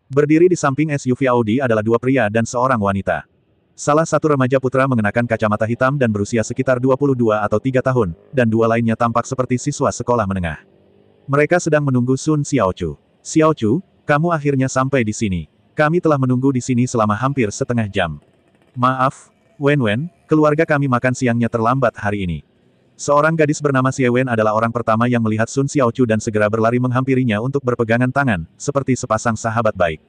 Berdiri di samping SUV Audi adalah dua pria dan seorang wanita. Salah satu remaja putra mengenakan kacamata hitam dan berusia sekitar 22 atau 3 tahun, dan dua lainnya tampak seperti siswa sekolah menengah. Mereka sedang menunggu Sun Xiaochu. Xiaochu, kamu akhirnya sampai di sini. Kami telah menunggu di sini selama hampir setengah jam. Maaf, Wen, keluarga kami makan siangnya terlambat hari ini. Seorang gadis bernama Xie Wen adalah orang pertama yang melihat Sun Xiaochu dan segera berlari menghampirinya untuk berpegangan tangan, seperti sepasang sahabat baik.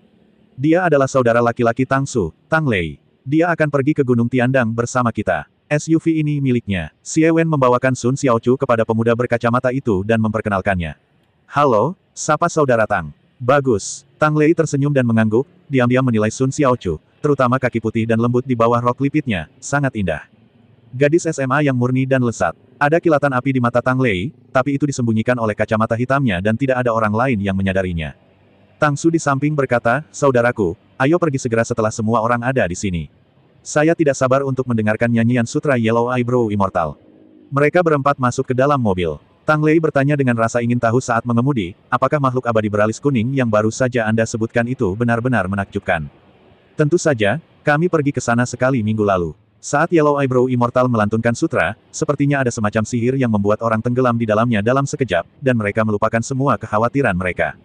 Dia adalah saudara laki-laki Tang Su, Tang Lei. Dia akan pergi ke Gunung Tiandang bersama kita. SUV ini miliknya. Xie Wen membawakan Sun Xiaochu kepada pemuda berkacamata itu dan memperkenalkannya. Halo, sapa saudara Tang. Bagus. Tang Lei tersenyum dan mengangguk, diam-diam menilai Sun Xiaochu, terutama kaki putih dan lembut di bawah rok lipitnya, sangat indah. Gadis SMA yang murni dan lesat. Ada kilatan api di mata Tang Lei, tapi itu disembunyikan oleh kacamata hitamnya dan tidak ada orang lain yang menyadarinya. Tang Su di samping berkata, saudaraku, ayo pergi segera setelah semua orang ada di sini. Saya tidak sabar untuk mendengarkan nyanyian sutra Yellow Eyebrow Immortal. Mereka berempat masuk ke dalam mobil. Tang Lei bertanya dengan rasa ingin tahu saat mengemudi, apakah makhluk abadi beralis kuning yang baru saja Anda sebutkan itu benar-benar menakjubkan. Tentu saja, kami pergi ke sana sekali minggu lalu. Saat Yellow Eyebrow Immortal melantunkan sutra, sepertinya ada semacam sihir yang membuat orang tenggelam di dalamnya dalam sekejap, dan mereka melupakan semua kekhawatiran mereka.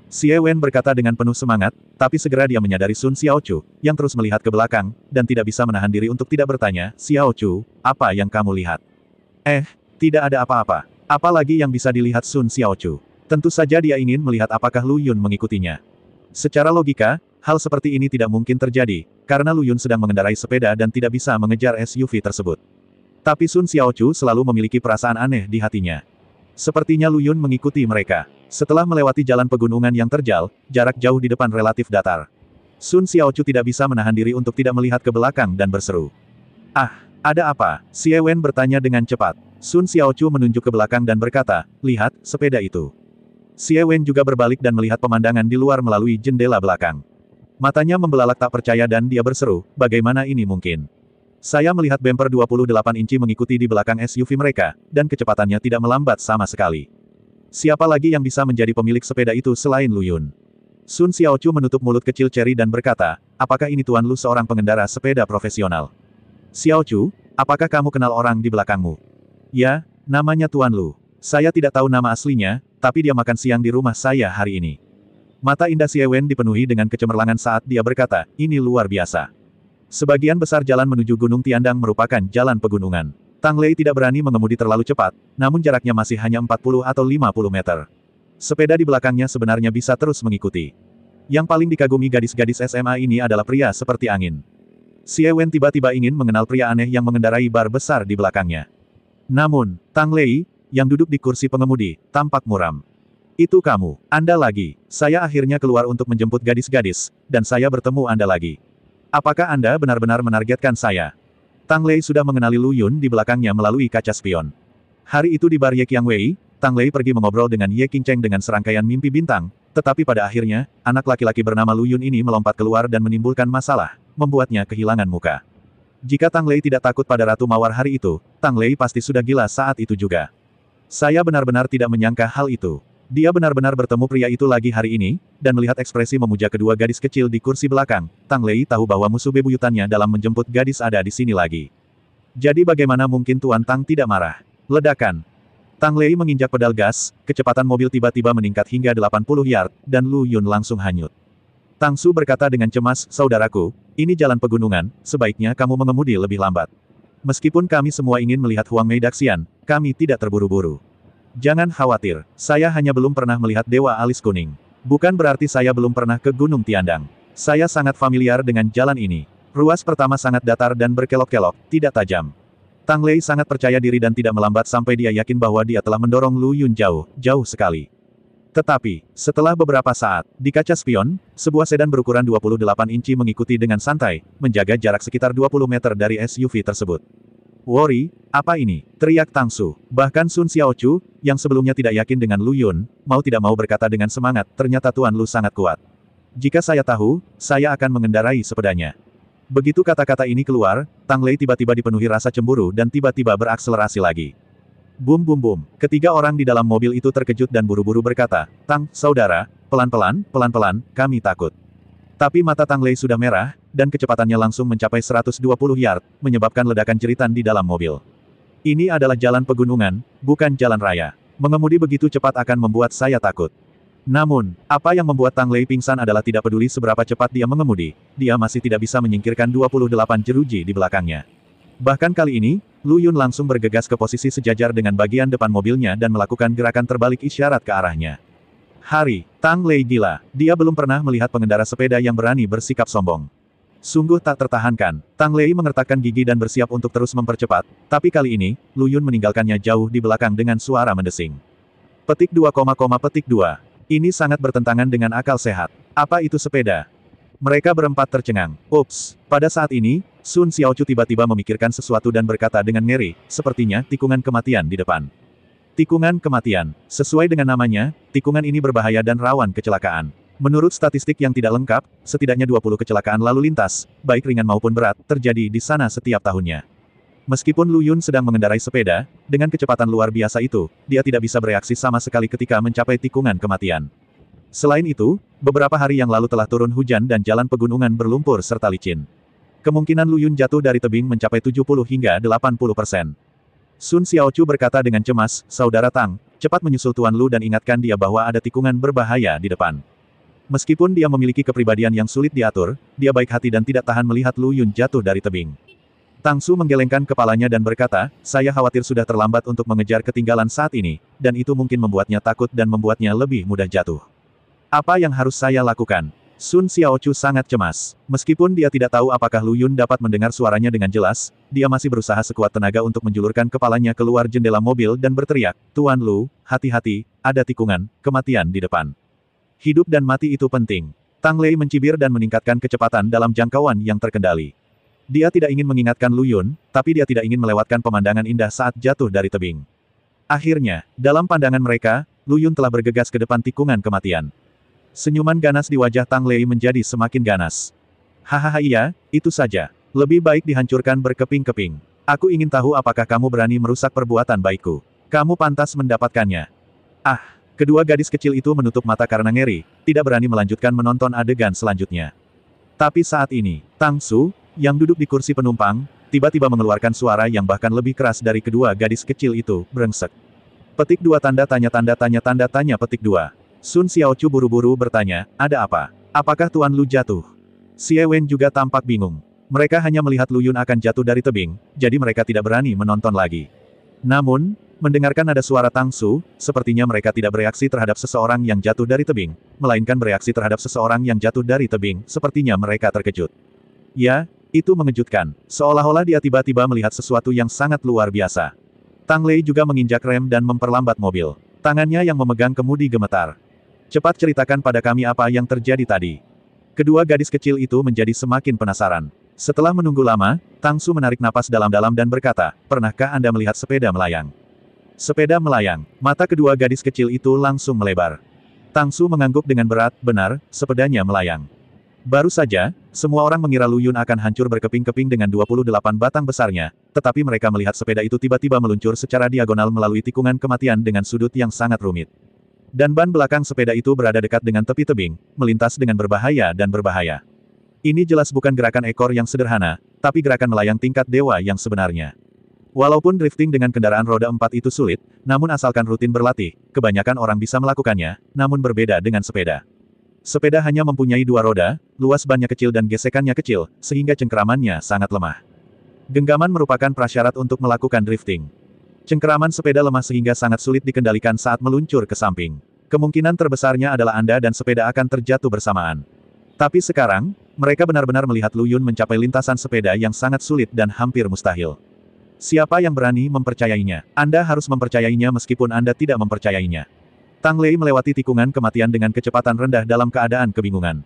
Xie Wen berkata dengan penuh semangat, tapi segera dia menyadari Sun Xiaochu, yang terus melihat ke belakang, dan tidak bisa menahan diri untuk tidak bertanya, Xiaochu, apa yang kamu lihat? Tidak ada apa-apa. Apalagi yang bisa dilihat Sun Xiaochu? Tentu saja dia ingin melihat apakah Lu Yun mengikutinya. Secara logika, hal seperti ini tidak mungkin terjadi, karena Lu Yun sedang mengendarai sepeda dan tidak bisa mengejar SUV tersebut. Tapi Sun Xiaochu selalu memiliki perasaan aneh di hatinya. Sepertinya Lu Yun mengikuti mereka. Setelah melewati jalan pegunungan yang terjal, jarak jauh di depan relatif datar. Sun Xiaochu tidak bisa menahan diri untuk tidak melihat ke belakang dan berseru. Ada apa? Xie Wen bertanya dengan cepat. Sun Xiaochu menunjuk ke belakang dan berkata, lihat, sepeda itu. Xie Wen juga berbalik dan melihat pemandangan di luar melalui jendela belakang. Matanya membelalak tak percaya dan dia berseru, bagaimana ini mungkin? Saya melihat bumper 28 inci mengikuti di belakang SUV mereka, dan kecepatannya tidak melambat sama sekali. Siapa lagi yang bisa menjadi pemilik sepeda itu selain Lu Yun? Sun Xiaochu menutup mulut kecil Cherry dan berkata, apakah ini Tuan Lu seorang pengendara sepeda profesional? Xiaochu, apakah kamu kenal orang di belakangmu? Ya, namanya Tuan Lu. Saya tidak tahu nama aslinya, tapi dia makan siang di rumah saya hari ini. Mata indah Xie Wen dipenuhi dengan kecemerlangan saat dia berkata, ini luar biasa. Sebagian besar jalan menuju Gunung Tiandang merupakan jalan pegunungan. Tang Lei tidak berani mengemudi terlalu cepat, namun jaraknya masih hanya 40 atau 50 meter. Sepeda di belakangnya sebenarnya bisa terus mengikuti. Yang paling dikagumi gadis-gadis SMA ini adalah pria seperti angin. Xie Wen tiba-tiba ingin mengenal pria aneh yang mengendarai bar besar di belakangnya. Namun, Tang Lei, yang duduk di kursi pengemudi, tampak muram. Itu kamu, Anda lagi. Saya akhirnya keluar untuk menjemput gadis-gadis, dan saya bertemu Anda lagi. Apakah Anda benar-benar menargetkan saya? Tang Lei sudah mengenali Lu Yun di belakangnya melalui kaca spion. Hari itu di bar Ye Qiangwei, Tang Lei pergi mengobrol dengan Ye Qingcheng dengan serangkaian mimpi bintang, tetapi pada akhirnya, anak laki-laki bernama Lu Yun ini melompat keluar dan menimbulkan masalah, membuatnya kehilangan muka. Jika Tang Lei tidak takut pada Ratu Mawar hari itu, Tang Lei pasti sudah gila saat itu juga. Saya benar-benar tidak menyangka hal itu. Dia benar-benar bertemu pria itu lagi hari ini, dan melihat ekspresi memuja kedua gadis kecil di kursi belakang, Tang Lei tahu bahwa musuh bebuyutannya dalam menjemput gadis ada di sini lagi. Jadi bagaimana mungkin Tuan Tang tidak marah? Ledakan. Tang Lei menginjak pedal gas, kecepatan mobil tiba-tiba meningkat hingga 80 yard, dan Lu Yun langsung hanyut. Tang Su berkata dengan cemas, saudaraku, ini jalan pegunungan, sebaiknya kamu mengemudi lebih lambat. Meskipun kami semua ingin melihat Huang Mei Daxian, kami tidak terburu-buru. Jangan khawatir, saya hanya belum pernah melihat Dewa Alis Kuning. Bukan berarti saya belum pernah ke Gunung Tiandang. Saya sangat familiar dengan jalan ini. Ruas pertama sangat datar dan berkelok-kelok, tidak tajam. Tang Lei sangat percaya diri dan tidak melambat sampai dia yakin bahwa dia telah mendorong Lu Yun jauh, jauh sekali. Tetapi, setelah beberapa saat, di kaca spion, sebuah sedan berukuran 28 inci mengikuti dengan santai, menjaga jarak sekitar 20 meter dari SUV tersebut. Worry, apa ini? Teriak Tang Su. Bahkan Sun Xiaochu, yang sebelumnya tidak yakin dengan Lu Yun, mau tidak mau berkata dengan semangat, ternyata Tuan Lu sangat kuat. Jika saya tahu, saya akan mengendarai sepedanya. Begitu kata-kata ini keluar, Tang Lei tiba-tiba dipenuhi rasa cemburu dan tiba-tiba berakselerasi lagi. Bum bum bum. Ketiga orang di dalam mobil itu terkejut dan buru-buru berkata, Tang, saudara, pelan-pelan, pelan-pelan, kami takut. Tapi mata Tang Lei sudah merah, dan kecepatannya langsung mencapai 120 yard, menyebabkan ledakan jeritan di dalam mobil. Ini adalah jalan pegunungan, bukan jalan raya. Mengemudi begitu cepat akan membuat saya takut. Namun, apa yang membuat Tang Lei pingsan adalah tidak peduli seberapa cepat dia mengemudi, dia masih tidak bisa menyingkirkan 28 jeruji di belakangnya. Bahkan kali ini, Lu Yun langsung bergegas ke posisi sejajar dengan bagian depan mobilnya dan melakukan gerakan terbalik isyarat ke arahnya. Hari, Tang Lei gila. Dia belum pernah melihat pengendara sepeda yang berani bersikap sombong. Sungguh tak tertahankan. Tang Lei mengertakkan gigi dan bersiap untuk terus mempercepat, tapi kali ini, Lu Yun meninggalkannya jauh di belakang dengan suara mendesing. Petik 2, petik 2. Ini sangat bertentangan dengan akal sehat. Apa itu sepeda? Mereka berempat tercengang. Ups, pada saat ini, Sun Xiaochu tiba-tiba memikirkan sesuatu dan berkata dengan ngeri, sepertinya tikungan kematian di depan. Tikungan kematian. Sesuai dengan namanya, tikungan ini berbahaya dan rawan kecelakaan. Menurut statistik yang tidak lengkap, setidaknya 20 kecelakaan lalu lintas, baik ringan maupun berat, terjadi di sana setiap tahunnya. Meskipun Lu Yun sedang mengendarai sepeda, dengan kecepatan luar biasa itu, dia tidak bisa bereaksi sama sekali ketika mencapai tikungan kematian. Selain itu, beberapa hari yang lalu telah turun hujan dan jalan pegunungan berlumpur serta licin. Kemungkinan Lu Yun jatuh dari tebing mencapai 70 hingga 80%. Sun Xiaochu berkata dengan cemas, "Saudara Tang, cepat menyusul Tuan Lu dan ingatkan dia bahwa ada tikungan berbahaya di depan." Meskipun dia memiliki kepribadian yang sulit diatur, dia baik hati dan tidak tahan melihat Lu Yun jatuh dari tebing. Tang Su menggelengkan kepalanya dan berkata, "Saya khawatir sudah terlambat untuk mengejar ketinggalan saat ini, dan itu mungkin membuatnya takut dan membuatnya lebih mudah jatuh. Apa yang harus saya lakukan?" Sun Xiaochu sangat cemas. Meskipun dia tidak tahu apakah Lu Yun dapat mendengar suaranya dengan jelas, dia masih berusaha sekuat tenaga untuk menjulurkan kepalanya keluar jendela mobil dan berteriak, "Tuan Lu, hati-hati, ada tikungan kematian di depan. Hidup dan mati itu penting." Tang Lei mencibir dan meningkatkan kecepatan dalam jangkauan yang terkendali. Dia tidak ingin mengingatkan Lu Yun, tapi dia tidak ingin melewatkan pemandangan indah saat jatuh dari tebing. Akhirnya, dalam pandangan mereka, Lu Yun telah bergegas ke depan tikungan kematian. Senyuman ganas di wajah Tang Lei menjadi semakin ganas. "Hahaha iya, itu saja. Lebih baik dihancurkan berkeping-keping. Aku ingin tahu apakah kamu berani merusak perbuatan baikku. Kamu pantas mendapatkannya." Ah, kedua gadis kecil itu menutup mata karena ngeri, tidak berani melanjutkan menonton adegan selanjutnya. Tapi saat ini, Tang Su, yang duduk di kursi penumpang, tiba-tiba mengeluarkan suara yang bahkan lebih keras dari kedua gadis kecil itu, brengsek. Petik 2 tanda tanya petik 2. Sun Xiaochu buru-buru bertanya, "Ada apa? Apakah Tuan Lu jatuh?" Xie Wen juga tampak bingung. Mereka hanya melihat Lu Yun akan jatuh dari tebing, jadi mereka tidak berani menonton lagi. Namun, mendengarkan ada suara Tang Su, sepertinya mereka tidak bereaksi terhadap seseorang yang jatuh dari tebing, melainkan bereaksi terhadap seseorang yang jatuh dari tebing, sepertinya mereka terkejut. Ya, itu mengejutkan. Seolah-olah dia tiba-tiba melihat sesuatu yang sangat luar biasa. Tang Lei juga menginjak rem dan memperlambat mobil. Tangannya yang memegang kemudi gemetar. "Cepat ceritakan pada kami apa yang terjadi tadi." Kedua gadis kecil itu menjadi semakin penasaran. Setelah menunggu lama, Tang Su menarik napas dalam-dalam dan berkata, "Pernahkah Anda melihat sepeda melayang?" Sepeda melayang. Mata kedua gadis kecil itu langsung melebar. Tang Su mengangguk dengan berat, "Benar, sepedanya melayang." Baru saja, semua orang mengira Lu Yun akan hancur berkeping-keping dengan 28 batang besarnya, tetapi mereka melihat sepeda itu tiba-tiba meluncur secara diagonal melalui tikungan kematian dengan sudut yang sangat rumit. Dan ban belakang sepeda itu berada dekat dengan tepi tebing, melintas dengan berbahaya dan berbahaya. Ini jelas bukan gerakan ekor yang sederhana, tapi gerakan melayang tingkat dewa yang sebenarnya. Walaupun drifting dengan kendaraan roda 4 itu sulit, namun asalkan rutin berlatih, kebanyakan orang bisa melakukannya, namun berbeda dengan sepeda. Sepeda hanya mempunyai 2 roda, luas bannya kecil dan gesekannya kecil, sehingga cengkeramannya sangat lemah. Genggaman merupakan prasyarat untuk melakukan drifting. Cengkeraman sepeda lemah sehingga sangat sulit dikendalikan saat meluncur ke samping. Kemungkinan terbesarnya adalah Anda dan sepeda akan terjatuh bersamaan. Tapi sekarang, mereka benar-benar melihat Lu Yun mencapai lintasan sepeda yang sangat sulit dan hampir mustahil. Siapa yang berani mempercayainya? Anda harus mempercayainya meskipun Anda tidak mempercayainya. Tang Lei melewati tikungan kematian dengan kecepatan rendah dalam keadaan kebingungan.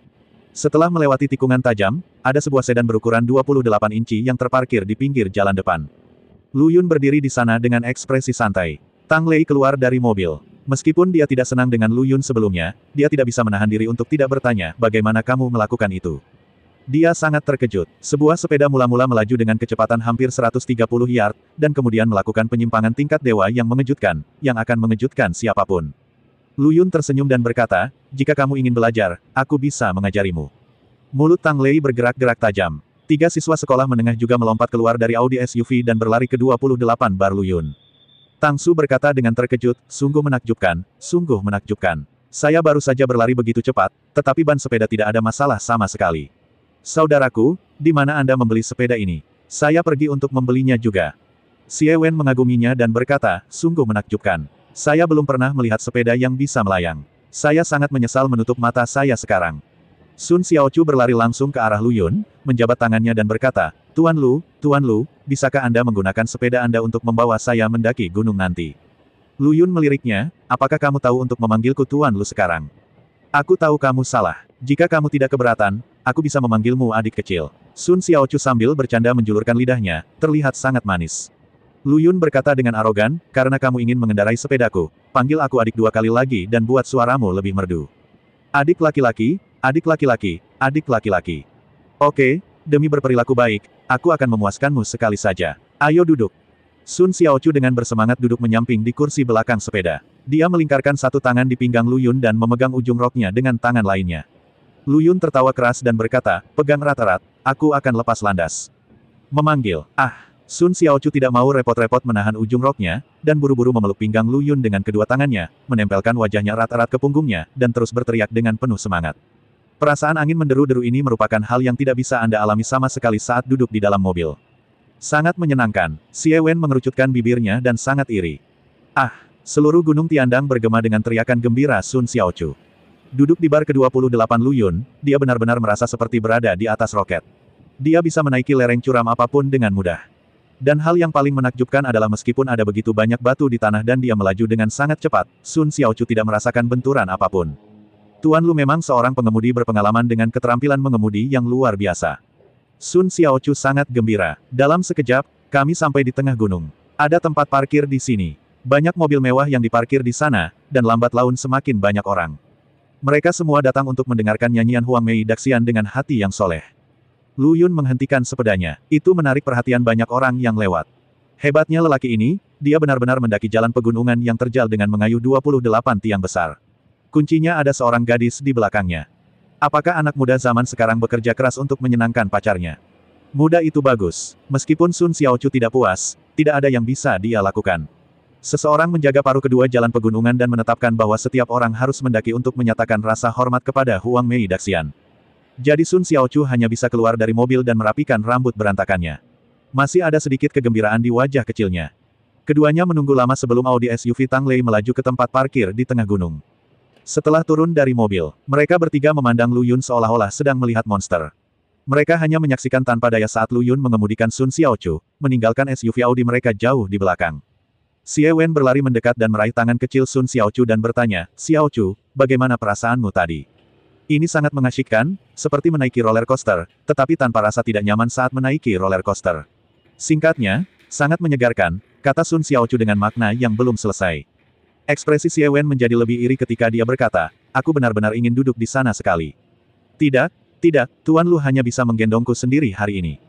Setelah melewati tikungan tajam, ada sebuah sedan berukuran 28 inci yang terparkir di pinggir jalan depan. Lu Yun berdiri di sana dengan ekspresi santai. Tang Lei keluar dari mobil. Meskipun dia tidak senang dengan Lu Yun sebelumnya, dia tidak bisa menahan diri untuk tidak bertanya, "Bagaimana kamu melakukan itu?" Dia sangat terkejut. Sebuah sepeda mula-mula melaju dengan kecepatan hampir 130 yard, dan kemudian melakukan penyimpangan tingkat dewa yang mengejutkan, yang akan mengejutkan siapapun. Lu Yun tersenyum dan berkata, "Jika kamu ingin belajar, aku bisa mengajarimu." Mulut Tang Lei bergerak-gerak tajam. 3 siswa sekolah menengah juga melompat keluar dari Audi SUV dan berlari ke 28 bar Lu Yun. Tang Su berkata dengan terkejut, sungguh menakjubkan, sungguh menakjubkan. Saya baru saja berlari begitu cepat, tetapi ban sepeda tidak ada masalah sama sekali. Saudaraku, di mana Anda membeli sepeda ini? Saya pergi untuk membelinya juga. Xie Wen mengaguminya dan berkata, sungguh menakjubkan. Saya belum pernah melihat sepeda yang bisa melayang. Saya sangat menyesal menutup mata saya sekarang. Sun Xiaochu berlari langsung ke arah Lu Yun, menjabat tangannya dan berkata, Tuan Lu, bisakah Anda menggunakan sepeda Anda untuk membawa saya mendaki gunung nanti? Lu Yun meliriknya, apakah kamu tahu untuk memanggilku Tuan Lu sekarang? Aku tahu kamu salah. Jika kamu tidak keberatan, aku bisa memanggilmu adik kecil. Sun Xiaochu sambil bercanda menjulurkan lidahnya, terlihat sangat manis. Lu Yun berkata dengan arogan, karena kamu ingin mengendarai sepedaku, panggil aku adik 2 kali lagi dan buat suaramu lebih merdu. Adik laki-laki, adik laki-laki, adik laki-laki. Oke, demi berperilaku baik, aku akan memuaskanmu sekali saja. Ayo duduk. Sun Xiaochu dengan bersemangat duduk menyamping di kursi belakang sepeda. Dia melingkarkan satu tangan di pinggang Lu Yun dan memegang ujung roknya dengan tangan lainnya. Lu Yun tertawa keras dan berkata, pegang erat-erat, aku akan lepas landas. Memanggil, Sun Xiaochu tidak mau repot-repot menahan ujung roknya, dan buru-buru memeluk pinggang Lu Yun dengan kedua tangannya, menempelkan wajahnya erat-erat ke punggungnya, dan terus berteriak dengan penuh semangat. Perasaan angin menderu-deru ini merupakan hal yang tidak bisa Anda alami sama sekali saat duduk di dalam mobil. Sangat menyenangkan, Xie Wen mengerucutkan bibirnya dan sangat iri. Seluruh gunung Tiandang bergema dengan teriakan gembira Sun Xiaochu. Duduk di bar ke-28 Lu Yun, dia benar-benar merasa seperti berada di atas roket. Dia bisa menaiki lereng curam apapun dengan mudah. Dan hal yang paling menakjubkan adalah meskipun ada begitu banyak batu di tanah dan dia melaju dengan sangat cepat, Sun Xiaochu tidak merasakan benturan apapun. Tuan Lu memang seorang pengemudi berpengalaman dengan keterampilan mengemudi yang luar biasa. Sun Xiaochu sangat gembira. Dalam sekejap, kami sampai di tengah gunung. Ada tempat parkir di sini. Banyak mobil mewah yang diparkir di sana, dan lambat laun semakin banyak orang. Mereka semua datang untuk mendengarkan nyanyian Huang Mei Daxian dengan hati yang soleh. Lu Yun menghentikan sepedanya. Itu menarik perhatian banyak orang yang lewat. Hebatnya lelaki ini, dia benar-benar mendaki jalan pegunungan yang terjal dengan mengayuh 28 tiang besar. Kuncinya ada seorang gadis di belakangnya. Apakah anak muda zaman sekarang bekerja keras untuk menyenangkan pacarnya? Muda itu bagus. Meskipun Sun Xiaochu tidak puas, tidak ada yang bisa dia lakukan. Seseorang menjaga paruh kedua jalan pegunungan dan menetapkan bahwa setiap orang harus mendaki untuk menyatakan rasa hormat kepada Huang Mei Daxian. Jadi Sun Xiaochu hanya bisa keluar dari mobil dan merapikan rambut berantakannya. Masih ada sedikit kegembiraan di wajah kecilnya. Keduanya menunggu lama sebelum Audi SUV Tang Lei melaju ke tempat parkir di tengah gunung. Setelah turun dari mobil, mereka bertiga memandang Lu Yun seolah-olah sedang melihat monster. Mereka hanya menyaksikan tanpa daya saat Lu Yun mengemudikan Sun Xiaochu, meninggalkan SUV Audi mereka jauh di belakang. Xie Wen berlari mendekat dan meraih tangan kecil Sun Xiaochu dan bertanya, Xiaochu, bagaimana perasaanmu tadi? Ini sangat mengasyikkan, seperti menaiki roller coaster, tetapi tanpa rasa tidak nyaman saat menaiki roller coaster. Singkatnya, sangat menyegarkan, kata Sun Xiaochu dengan makna yang belum selesai. Ekspresi Xie Wen menjadi lebih iri ketika dia berkata, aku benar-benar ingin duduk di sana sekali. Tidak, Tuan Lu hanya bisa menggendongku sendiri hari ini.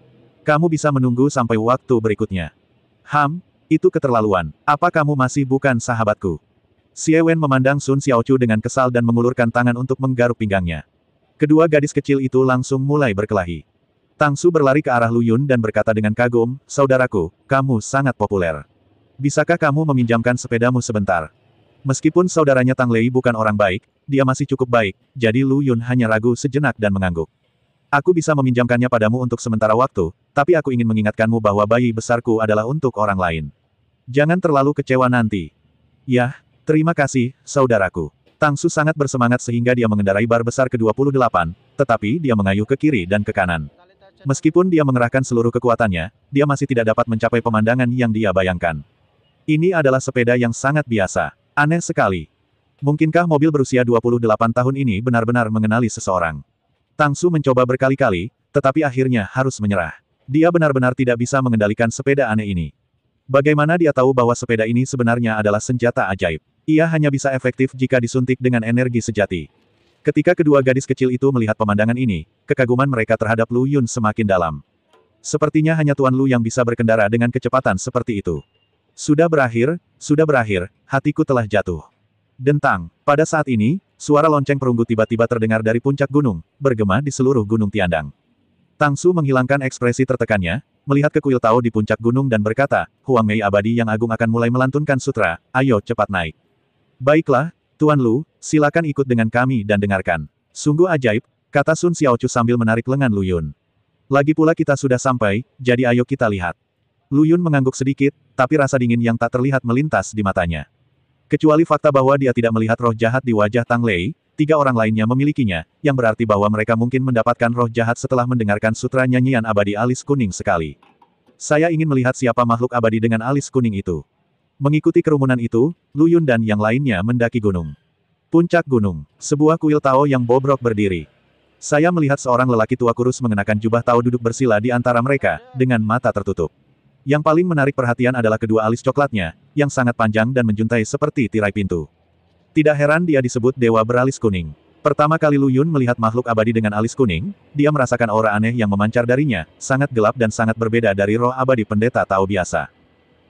Kamu bisa menunggu sampai waktu berikutnya. Itu keterlaluan. Apa kamu masih bukan sahabatku? Xie Wen memandang Sun Xiaochu dengan kesal dan mengulurkan tangan untuk menggaruk pinggangnya. Kedua gadis kecil itu langsung mulai berkelahi. Tang Su berlari ke arah Lu Yun dan berkata dengan kagum, saudaraku, kamu sangat populer. Bisakah kamu meminjamkan sepedamu sebentar? Meskipun saudaranya Tang Lei bukan orang baik, dia masih cukup baik, jadi Lu Yun hanya ragu sejenak dan mengangguk. Aku bisa meminjamkannya padamu untuk sementara waktu, tapi aku ingin mengingatkanmu bahwa bayi besarku adalah untuk orang lain. Jangan terlalu kecewa nanti. Yah, terima kasih, saudaraku. Tang Su sangat bersemangat sehingga dia mengendarai bar besar ke-28, tetapi dia mengayuh ke kiri dan ke kanan. Meskipun dia mengerahkan seluruh kekuatannya, dia masih tidak dapat mencapai pemandangan yang dia bayangkan. Ini adalah sepeda yang sangat biasa. Aneh sekali. Mungkinkah mobil berusia 28 tahun ini benar-benar mengenali seseorang? Tang Su mencoba berkali-kali, tetapi akhirnya harus menyerah. Dia benar-benar tidak bisa mengendalikan sepeda aneh ini. Bagaimana dia tahu bahwa sepeda ini sebenarnya adalah senjata ajaib? Ia hanya bisa efektif jika disuntik dengan energi sejati. Ketika kedua gadis kecil itu melihat pemandangan ini, kekaguman mereka terhadap Lu Yun semakin dalam. Sepertinya hanya Tuan Lu yang bisa berkendara dengan kecepatan seperti itu. Sudah berakhir, hatiku telah jatuh. Dentang. Pada saat ini, Suara lonceng perunggu tiba-tiba terdengar dari puncak gunung, bergema di seluruh gunung Tiandang. Tang Su menghilangkan ekspresi tertekannya, melihat ke kuil Tao di puncak gunung dan berkata, Huang Mei abadi yang agung akan mulai melantunkan sutra, ayo cepat naik. Baiklah, Tuan Lu, silakan ikut dengan kami dan dengarkan. Sungguh ajaib, kata Sun Xiaochu sambil menarik lengan Lu Yun. Lagi pula kita sudah sampai, jadi ayo kita lihat. Lu Yun mengangguk sedikit, tapi rasa dingin yang tak terlihat melintas di matanya. Kecuali fakta bahwa dia tidak melihat roh jahat di wajah Tang Lei, 3 orang lainnya memilikinya, yang berarti bahwa mereka mungkin mendapatkan roh jahat setelah mendengarkan sutra nyanyian abadi alis kuning sekali. Saya ingin melihat siapa makhluk abadi dengan alis kuning itu. Mengikuti kerumunan itu, Lu Yun dan yang lainnya mendaki gunung. Puncak gunung, sebuah kuil Tao yang bobrok berdiri. Saya melihat seorang lelaki tua kurus mengenakan jubah Tao duduk bersila di antara mereka, dengan mata tertutup. Yang paling menarik perhatian adalah kedua alis coklatnya, yang sangat panjang dan menjuntai seperti tirai pintu. Tidak heran dia disebut dewa beralis kuning. Pertama kali Lu Yun melihat makhluk abadi dengan alis kuning, dia merasakan aura aneh yang memancar darinya, sangat gelap dan sangat berbeda dari roh abadi pendeta Tao biasa.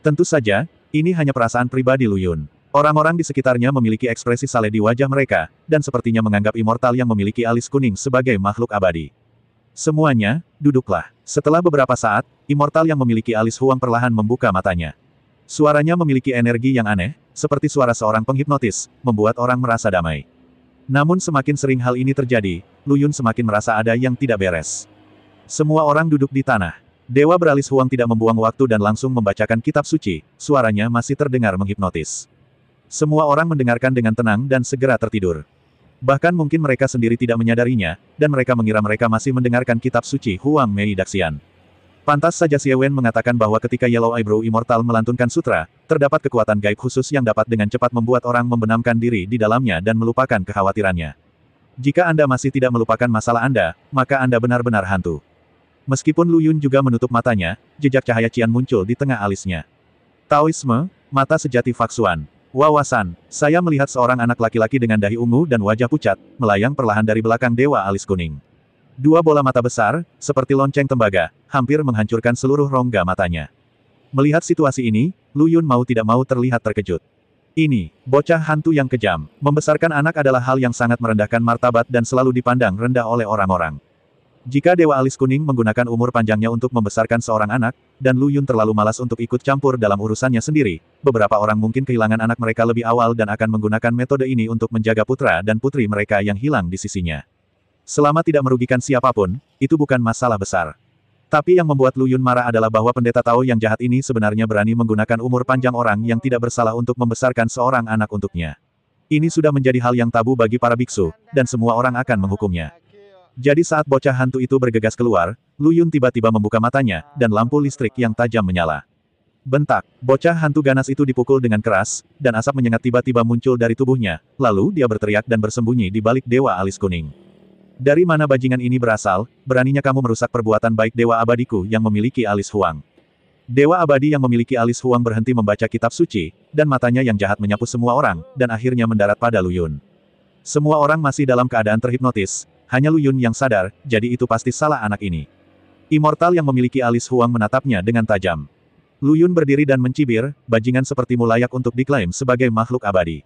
Tentu saja, ini hanya perasaan pribadi Lu Yun. Orang-orang di sekitarnya memiliki ekspresi saleh di wajah mereka, dan sepertinya menganggap immortal yang memiliki alis kuning sebagai makhluk abadi. Semuanya, duduklah. Setelah beberapa saat, immortal yang memiliki alis huang perlahan membuka matanya. Suaranya memiliki energi yang aneh, seperti suara seorang penghipnotis, membuat orang merasa damai. Namun semakin sering hal ini terjadi, Lu Yun semakin merasa ada yang tidak beres. Semua orang duduk di tanah. Dewa beralis huang tidak membuang waktu dan langsung membacakan kitab suci, suaranya masih terdengar menghipnotis. Semua orang mendengarkan dengan tenang dan segera tertidur. Bahkan mungkin mereka sendiri tidak menyadarinya, dan mereka mengira mereka masih mendengarkan kitab suci Huang Mei Daxian. Pantas saja Xie Wen mengatakan bahwa ketika Yellow Eyebrow Immortal melantunkan sutra, terdapat kekuatan gaib khusus yang dapat dengan cepat membuat orang membenamkan diri di dalamnya dan melupakan kekhawatirannya. Jika Anda masih tidak melupakan masalah Anda, maka Anda benar-benar hantu. Meskipun Lu Yun juga menutup matanya, jejak cahaya Qian muncul di tengah alisnya. Taoisme, mata sejati Faksuan. Wawasan, saya melihat seorang anak laki-laki dengan dahi ungu dan wajah pucat, melayang perlahan dari belakang dewa alis kuning. 2 bola mata besar, seperti lonceng tembaga, hampir menghancurkan seluruh rongga matanya. Melihat situasi ini, Lu Yun mau tidak mau terlihat terkejut. Ini, bocah hantu yang kejam. Membesarkan anak adalah hal yang sangat merendahkan martabat dan selalu dipandang rendah oleh orang-orang. Jika Dewa Alis Kuning menggunakan umur panjangnya untuk membesarkan seorang anak, dan Lu Yun terlalu malas untuk ikut campur dalam urusannya sendiri, beberapa orang mungkin kehilangan anak mereka lebih awal dan akan menggunakan metode ini untuk menjaga putra dan putri mereka yang hilang di sisinya. Selama tidak merugikan siapapun, itu bukan masalah besar. Tapi yang membuat Lu Yun marah adalah bahwa pendeta Tao yang jahat ini sebenarnya berani menggunakan umur panjang orang yang tidak bersalah untuk membesarkan seorang anak untuknya. Ini sudah menjadi hal yang tabu bagi para biksu, dan semua orang akan menghukumnya. Jadi saat bocah hantu itu bergegas keluar, Lu Yun tiba-tiba membuka matanya, dan lampu listrik yang tajam menyala. Bentak, bocah hantu ganas itu dipukul dengan keras, dan asap menyengat tiba-tiba muncul dari tubuhnya, lalu dia berteriak dan bersembunyi di balik Dewa Alis Kuning. Dari mana bajingan ini berasal, beraninya kamu merusak perbuatan baik Dewa Abadiku yang memiliki alis huang. Dewa Abadi yang memiliki alis huang berhenti membaca kitab suci, dan matanya yang jahat menyapu semua orang, dan akhirnya mendarat pada Lu Yun. Semua orang masih dalam keadaan terhipnotis, hanya Lu Yun yang sadar, jadi itu pasti salah anak ini. Immortal yang memiliki alis huang menatapnya dengan tajam. Lu Yun berdiri dan mencibir, bajingan sepertimu layak untuk diklaim sebagai makhluk abadi.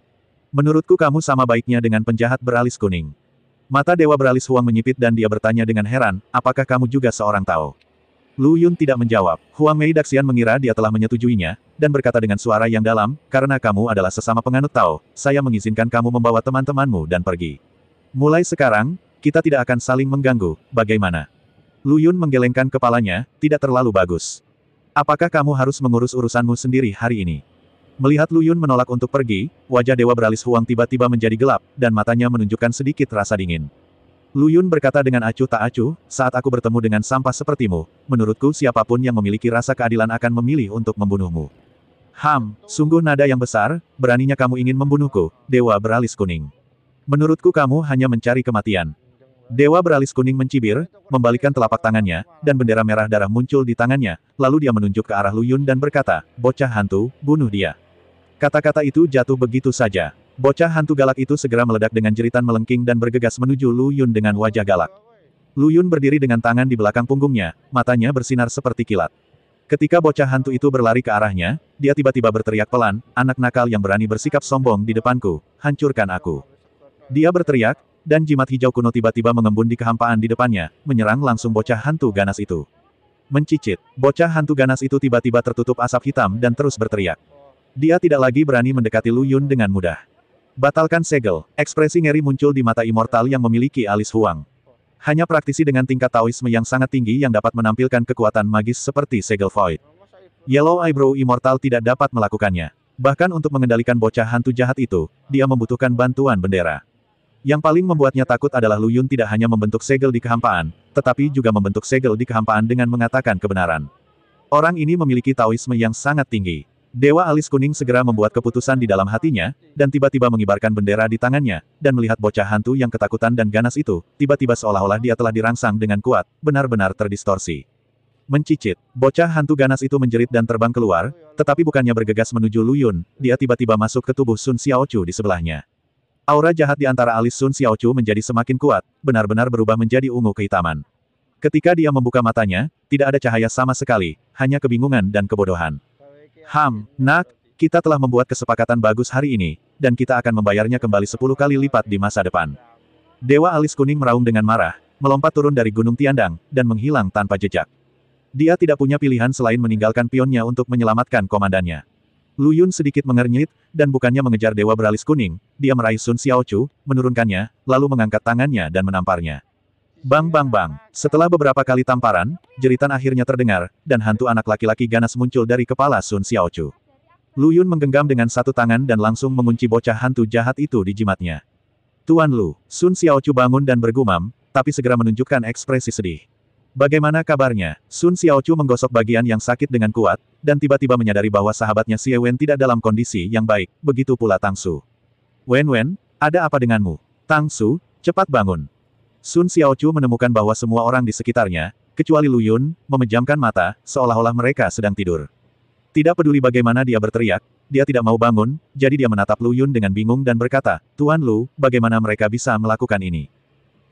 Menurutku kamu sama baiknya dengan penjahat beralis kuning. Mata Dewa beralis huang menyipit dan dia bertanya dengan heran, apakah kamu juga seorang Tao? Lu Yun tidak menjawab. Huang Mei Daxian mengira dia telah menyetujuinya, dan berkata dengan suara yang dalam, karena kamu adalah sesama penganut Tao, saya mengizinkan kamu membawa teman-temanmu dan pergi. Mulai sekarang, kita tidak akan saling mengganggu, bagaimana? Lu Yun menggelengkan kepalanya, tidak terlalu bagus. Apakah kamu harus mengurus urusanmu sendiri hari ini? Melihat Lu Yun menolak untuk pergi, wajah Dewa beralis huang tiba-tiba menjadi gelap, dan matanya menunjukkan sedikit rasa dingin. Lu Yun berkata dengan acuh tak acuh, saat aku bertemu dengan sampah sepertimu, menurutku siapapun yang memiliki rasa keadilan akan memilih untuk membunuhmu. Sungguh nada yang besar, beraninya kamu ingin membunuhku, Dewa beralis kuning. Menurutku kamu hanya mencari kematian. Dewa beralis kuning mencibir, membalikkan telapak tangannya, dan bendera merah darah muncul di tangannya, lalu dia menunjuk ke arah Lu Yun dan berkata, bocah hantu, bunuh dia. Kata-kata itu jatuh begitu saja. Bocah hantu galak itu segera meledak dengan jeritan melengking dan bergegas menuju Lu Yun dengan wajah galak. Lu Yun berdiri dengan tangan di belakang punggungnya, matanya bersinar seperti kilat. Ketika bocah hantu itu berlari ke arahnya, dia tiba-tiba berteriak pelan, anak nakal yang berani bersikap sombong di depanku, hancurkan aku. Dia berteriak, dan jimat hijau kuno tiba-tiba mengembun di kehampaan di depannya, menyerang langsung bocah hantu ganas itu. Mencicit, bocah hantu ganas itu tiba-tiba tertutup asap hitam dan terus berteriak. Dia tidak lagi berani mendekati Lu Yun dengan mudah. Batalkan segel, ekspresi ngeri muncul di mata immortal yang memiliki alis huang. Hanya praktisi dengan tingkat Taoisme yang sangat tinggi yang dapat menampilkan kekuatan magis seperti segel void. Yellow Eyebrow Immortal tidak dapat melakukannya. Bahkan untuk mengendalikan bocah hantu jahat itu, dia membutuhkan bantuan bendera. Yang paling membuatnya takut adalah Lu Yun tidak hanya membentuk segel di kehampaan, tetapi juga membentuk segel di kehampaan dengan mengatakan kebenaran. Orang ini memiliki Taoisme yang sangat tinggi. Dewa alis kuning segera membuat keputusan di dalam hatinya, dan tiba-tiba mengibarkan bendera di tangannya, dan melihat bocah hantu yang ketakutan dan ganas itu, tiba-tiba seolah-olah dia telah dirangsang dengan kuat, benar-benar terdistorsi. Mencicit, bocah hantu ganas itu menjerit dan terbang keluar, tetapi bukannya bergegas menuju Lu Yun, dia tiba-tiba masuk ke tubuh Sun Xiaochu di sebelahnya. Aura jahat di antara alis Sun Xiaochu menjadi semakin kuat, benar-benar berubah menjadi ungu kehitaman. Ketika dia membuka matanya, tidak ada cahaya sama sekali, hanya kebingungan dan kebodohan. Nak, kita telah membuat kesepakatan bagus hari ini, dan kita akan membayarnya kembali 10 kali lipat di masa depan. Dewa alis kuning meraung dengan marah, melompat turun dari Gunung Tiandang, dan menghilang tanpa jejak. Dia tidak punya pilihan selain meninggalkan pionnya untuk menyelamatkan komandannya. Lu Yun sedikit mengernyit, dan bukannya mengejar dewa beralis kuning, dia meraih Sun Xiaochu, menurunkannya, lalu mengangkat tangannya dan menamparnya. Bang bang bang. Setelah beberapa kali tamparan, jeritan akhirnya terdengar, dan hantu anak laki-laki ganas muncul dari kepala Sun Xiaochu. Lu Yun menggenggam dengan satu tangan dan langsung mengunci bocah hantu jahat itu di jimatnya. Tuan Lu, Sun Xiaochu bangun dan bergumam, tapi segera menunjukkan ekspresi sedih. Bagaimana kabarnya? Sun Xiaochu menggosok bagian yang sakit dengan kuat, dan tiba-tiba menyadari bahwa sahabatnya Xie Wen tidak dalam kondisi yang baik, begitu pula Tang Su. Wen, ada apa denganmu? Tang Su, cepat bangun. Sun Xiaochu menemukan bahwa semua orang di sekitarnya, kecuali Lu Yun, memejamkan mata, seolah-olah mereka sedang tidur. Tidak peduli bagaimana dia berteriak, dia tidak mau bangun, jadi dia menatap Lu Yun dengan bingung dan berkata, Tuan Lu, bagaimana mereka bisa melakukan ini?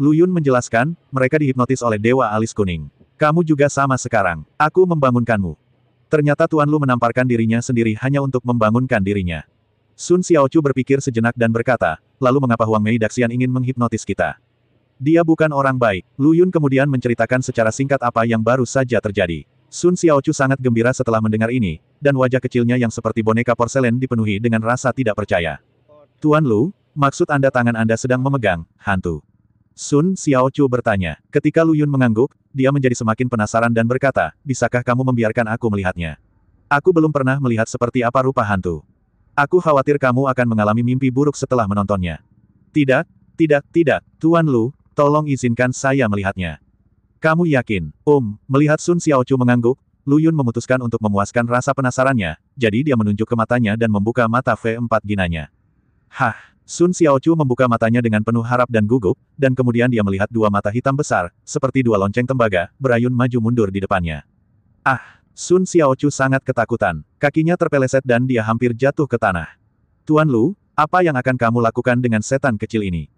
Lu Yun menjelaskan, mereka dihipnotis oleh Dewa Alis Kuning. Kamu juga sama sekarang. Aku membangunkanmu. Ternyata Tuan Lu menamparkan dirinya sendiri hanya untuk membangunkan dirinya. Sun Xiaochu berpikir sejenak dan berkata, lalu mengapa Huang Mei Daxian ingin menghipnotis kita? Dia bukan orang baik. Lu Yun kemudian menceritakan secara singkat apa yang baru saja terjadi. Sun Xiaochu sangat gembira setelah mendengar ini, dan wajah kecilnya yang seperti boneka porselen dipenuhi dengan rasa tidak percaya. Tuan Lu, maksud Anda tangan Anda sedang memegang hantu? Sun Xiaochu bertanya. Ketika Lu Yun mengangguk, dia menjadi semakin penasaran dan berkata, bisakah kamu membiarkan aku melihatnya? Aku belum pernah melihat seperti apa rupa hantu. Aku khawatir kamu akan mengalami mimpi buruk setelah menontonnya. Tidak, Tuan Lu, tolong izinkan saya melihatnya. Kamu yakin? Melihat Sun Xiaochu mengangguk, Lu Yun memutuskan untuk memuaskan rasa penasarannya, jadi dia menunjuk ke matanya dan membuka mata V4 ginanya. Sun Xiaochu membuka matanya dengan penuh harap dan gugup, dan kemudian dia melihat dua mata hitam besar, seperti dua lonceng tembaga, berayun maju mundur di depannya. Sun Xiaochu sangat ketakutan. Kakinya terpeleset dan dia hampir jatuh ke tanah. Tuan Lu, apa yang akan kamu lakukan dengan setan kecil ini?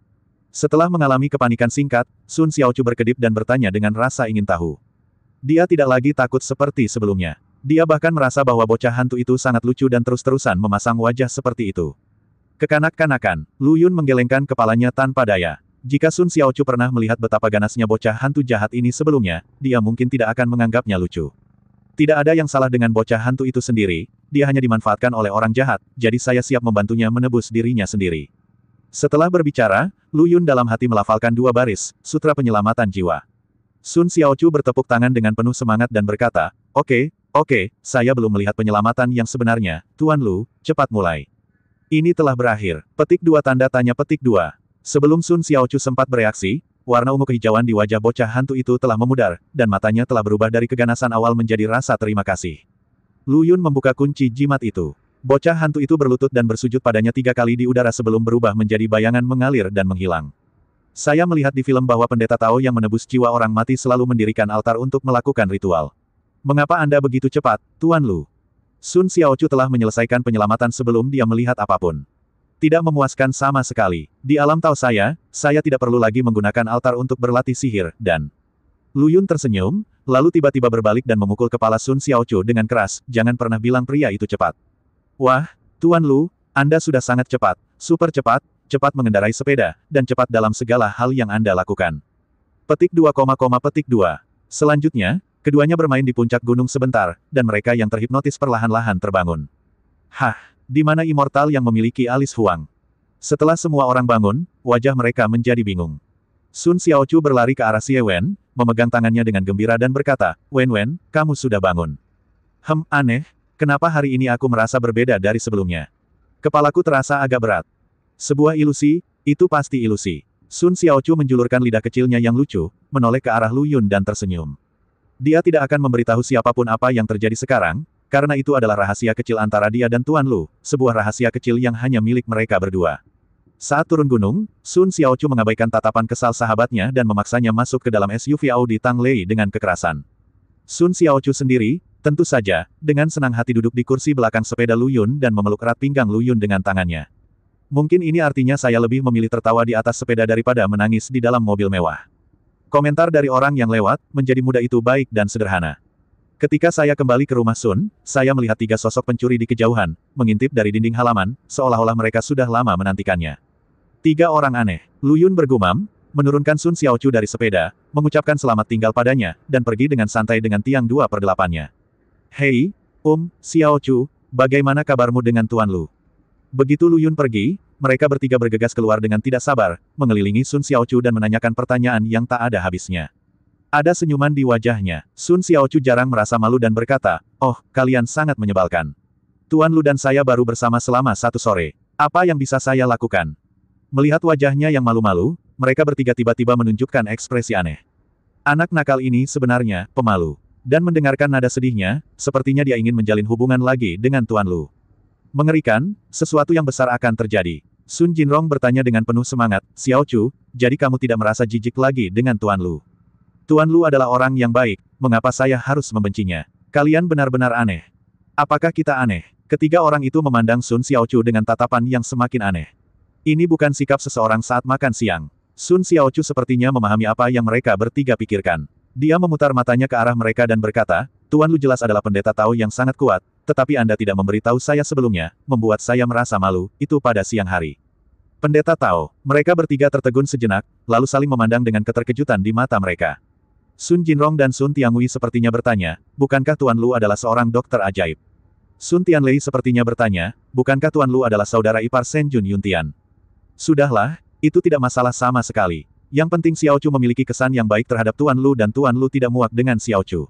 Setelah mengalami kepanikan singkat, Sun Xiaochu berkedip dan bertanya dengan rasa ingin tahu. Dia tidak lagi takut seperti sebelumnya. Dia bahkan merasa bahwa bocah hantu itu sangat lucu dan terus-terusan memasang wajah seperti itu. Kekanak-kanakan, Lu Yun menggelengkan kepalanya tanpa daya. Jika Sun Xiaochu pernah melihat betapa ganasnya bocah hantu jahat ini sebelumnya, dia mungkin tidak akan menganggapnya lucu. Tidak ada yang salah dengan bocah hantu itu sendiri, dia hanya dimanfaatkan oleh orang jahat, jadi saya siap membantunya menebus dirinya sendiri. Setelah berbicara, Lu Yun dalam hati melafalkan dua baris, sutra penyelamatan jiwa. Sun Xiaochu bertepuk tangan dengan penuh semangat dan berkata, Oke, saya belum melihat penyelamatan yang sebenarnya, Tuan Lu, cepat mulai. Ini telah berakhir. Petik 2 tanda tanya petik 2. Sebelum Sun Xiaochu sempat bereaksi, warna ungu kehijauan di wajah bocah hantu itu telah memudar, dan matanya telah berubah dari keganasan awal menjadi rasa terima kasih. Lu Yun membuka kunci jimat itu. Bocah hantu itu berlutut dan bersujud padanya 3 kali di udara sebelum berubah menjadi bayangan mengalir dan menghilang. Saya melihat di film bahwa pendeta Tao yang menebus jiwa orang mati selalu mendirikan altar untuk melakukan ritual. Mengapa Anda begitu cepat, Tuan Lu? Sun Xiaochu telah menyelesaikan penyelamatan sebelum dia melihat apapun. Tidak memuaskan sama sekali. Di alam Tao saya tidak perlu lagi menggunakan altar untuk berlatih sihir, dan... Lu Yun tersenyum, lalu tiba-tiba berbalik dan memukul kepala Sun Xiaochu dengan keras, jangan pernah bilang pria itu cepat. Wah, Tuan Lu, Anda sudah sangat cepat, super cepat, cepat mengendarai sepeda, dan cepat dalam segala hal yang Anda lakukan. Petik 2, petik 2. Selanjutnya, keduanya bermain di puncak gunung sebentar, dan mereka yang terhipnotis perlahan-lahan terbangun. Hah, di mana immortal yang memiliki alis Huang? Setelah semua orang bangun, wajah mereka menjadi bingung. Sun Xiaochu berlari ke arah Xie Wen, memegang tangannya dengan gembira dan berkata, Wen, kamu sudah bangun. Aneh, kenapa hari ini aku merasa berbeda dari sebelumnya? Kepalaku terasa agak berat. Sebuah ilusi, itu pasti ilusi. Sun Xiaochu menjulurkan lidah kecilnya yang lucu, menoleh ke arah Lu Yun dan tersenyum. Dia tidak akan memberitahu siapapun apa yang terjadi sekarang, karena itu adalah rahasia kecil antara dia dan Tuan Lu, sebuah rahasia kecil yang hanya milik mereka berdua. Saat turun gunung, Sun Xiaochu mengabaikan tatapan kesal sahabatnya dan memaksanya masuk ke dalam SUV Audi Tang Lei dengan kekerasan. Sun Xiaochu sendiri, tentu saja, dengan senang hati duduk di kursi belakang sepeda Lu Yun dan memeluk erat pinggang Lu Yun dengan tangannya. Mungkin ini artinya saya lebih memilih tertawa di atas sepeda daripada menangis di dalam mobil mewah. Komentar dari orang yang lewat, menjadi muda itu baik dan sederhana. Ketika saya kembali ke rumah Sun, saya melihat 3 sosok pencuri di kejauhan, mengintip dari dinding halaman, seolah-olah mereka sudah lama menantikannya. 3 orang aneh. Lu Yun bergumam, menurunkan Sun Xiaochu dari sepeda, mengucapkan selamat tinggal padanya, dan pergi dengan santai dengan tiang 2/8-nya. Hei, Xiaochu, bagaimana kabarmu dengan Tuan Lu? Begitu Lu Yun pergi, mereka bertiga bergegas keluar dengan tidak sabar, mengelilingi Sun Xiaochu dan menanyakan pertanyaan yang tak ada habisnya. Ada senyuman di wajahnya. Sun Xiaochu jarang merasa malu dan berkata, oh, kalian sangat menyebalkan. Tuan Lu dan saya baru bersama selama 1 sore. Apa yang bisa saya lakukan? Melihat wajahnya yang malu-malu, mereka bertiga tiba-tiba menunjukkan ekspresi aneh. Anak nakal ini sebenarnya pemalu. Dan mendengarkan nada sedihnya, sepertinya dia ingin menjalin hubungan lagi dengan Tuan Lu. Mengerikan, sesuatu yang besar akan terjadi. Sun Jinrong bertanya dengan penuh semangat, Xiaochu, jadi kamu tidak merasa jijik lagi dengan Tuan Lu? Tuan Lu adalah orang yang baik, mengapa saya harus membencinya? Kalian benar-benar aneh. Apakah kita aneh? Ketiga orang itu memandang Sun Xiaochu dengan tatapan yang semakin aneh. Ini bukan sikap seseorang saat makan siang. Sun Xiaochu sepertinya memahami apa yang mereka bertiga pikirkan. Dia memutar matanya ke arah mereka dan berkata, Tuan Lu jelas adalah pendeta Tao yang sangat kuat, tetapi Anda tidak memberitahu saya sebelumnya, membuat saya merasa malu, itu pada siang hari. Pendeta Tao, mereka bertiga tertegun sejenak, lalu saling memandang dengan keterkejutan di mata mereka. Sun Jinrong dan Sun Tianwei sepertinya bertanya, bukankah Tuan Lu adalah seorang dokter ajaib? Sun Tianlei sepertinya bertanya, bukankah Tuan Lu adalah saudara ipar Shen Jun Yuntian? Sudahlah, itu tidak masalah sama sekali. Yang penting Xiaochu memiliki kesan yang baik terhadap Tuan Lu dan Tuan Lu tidak muak dengan Xiaochu.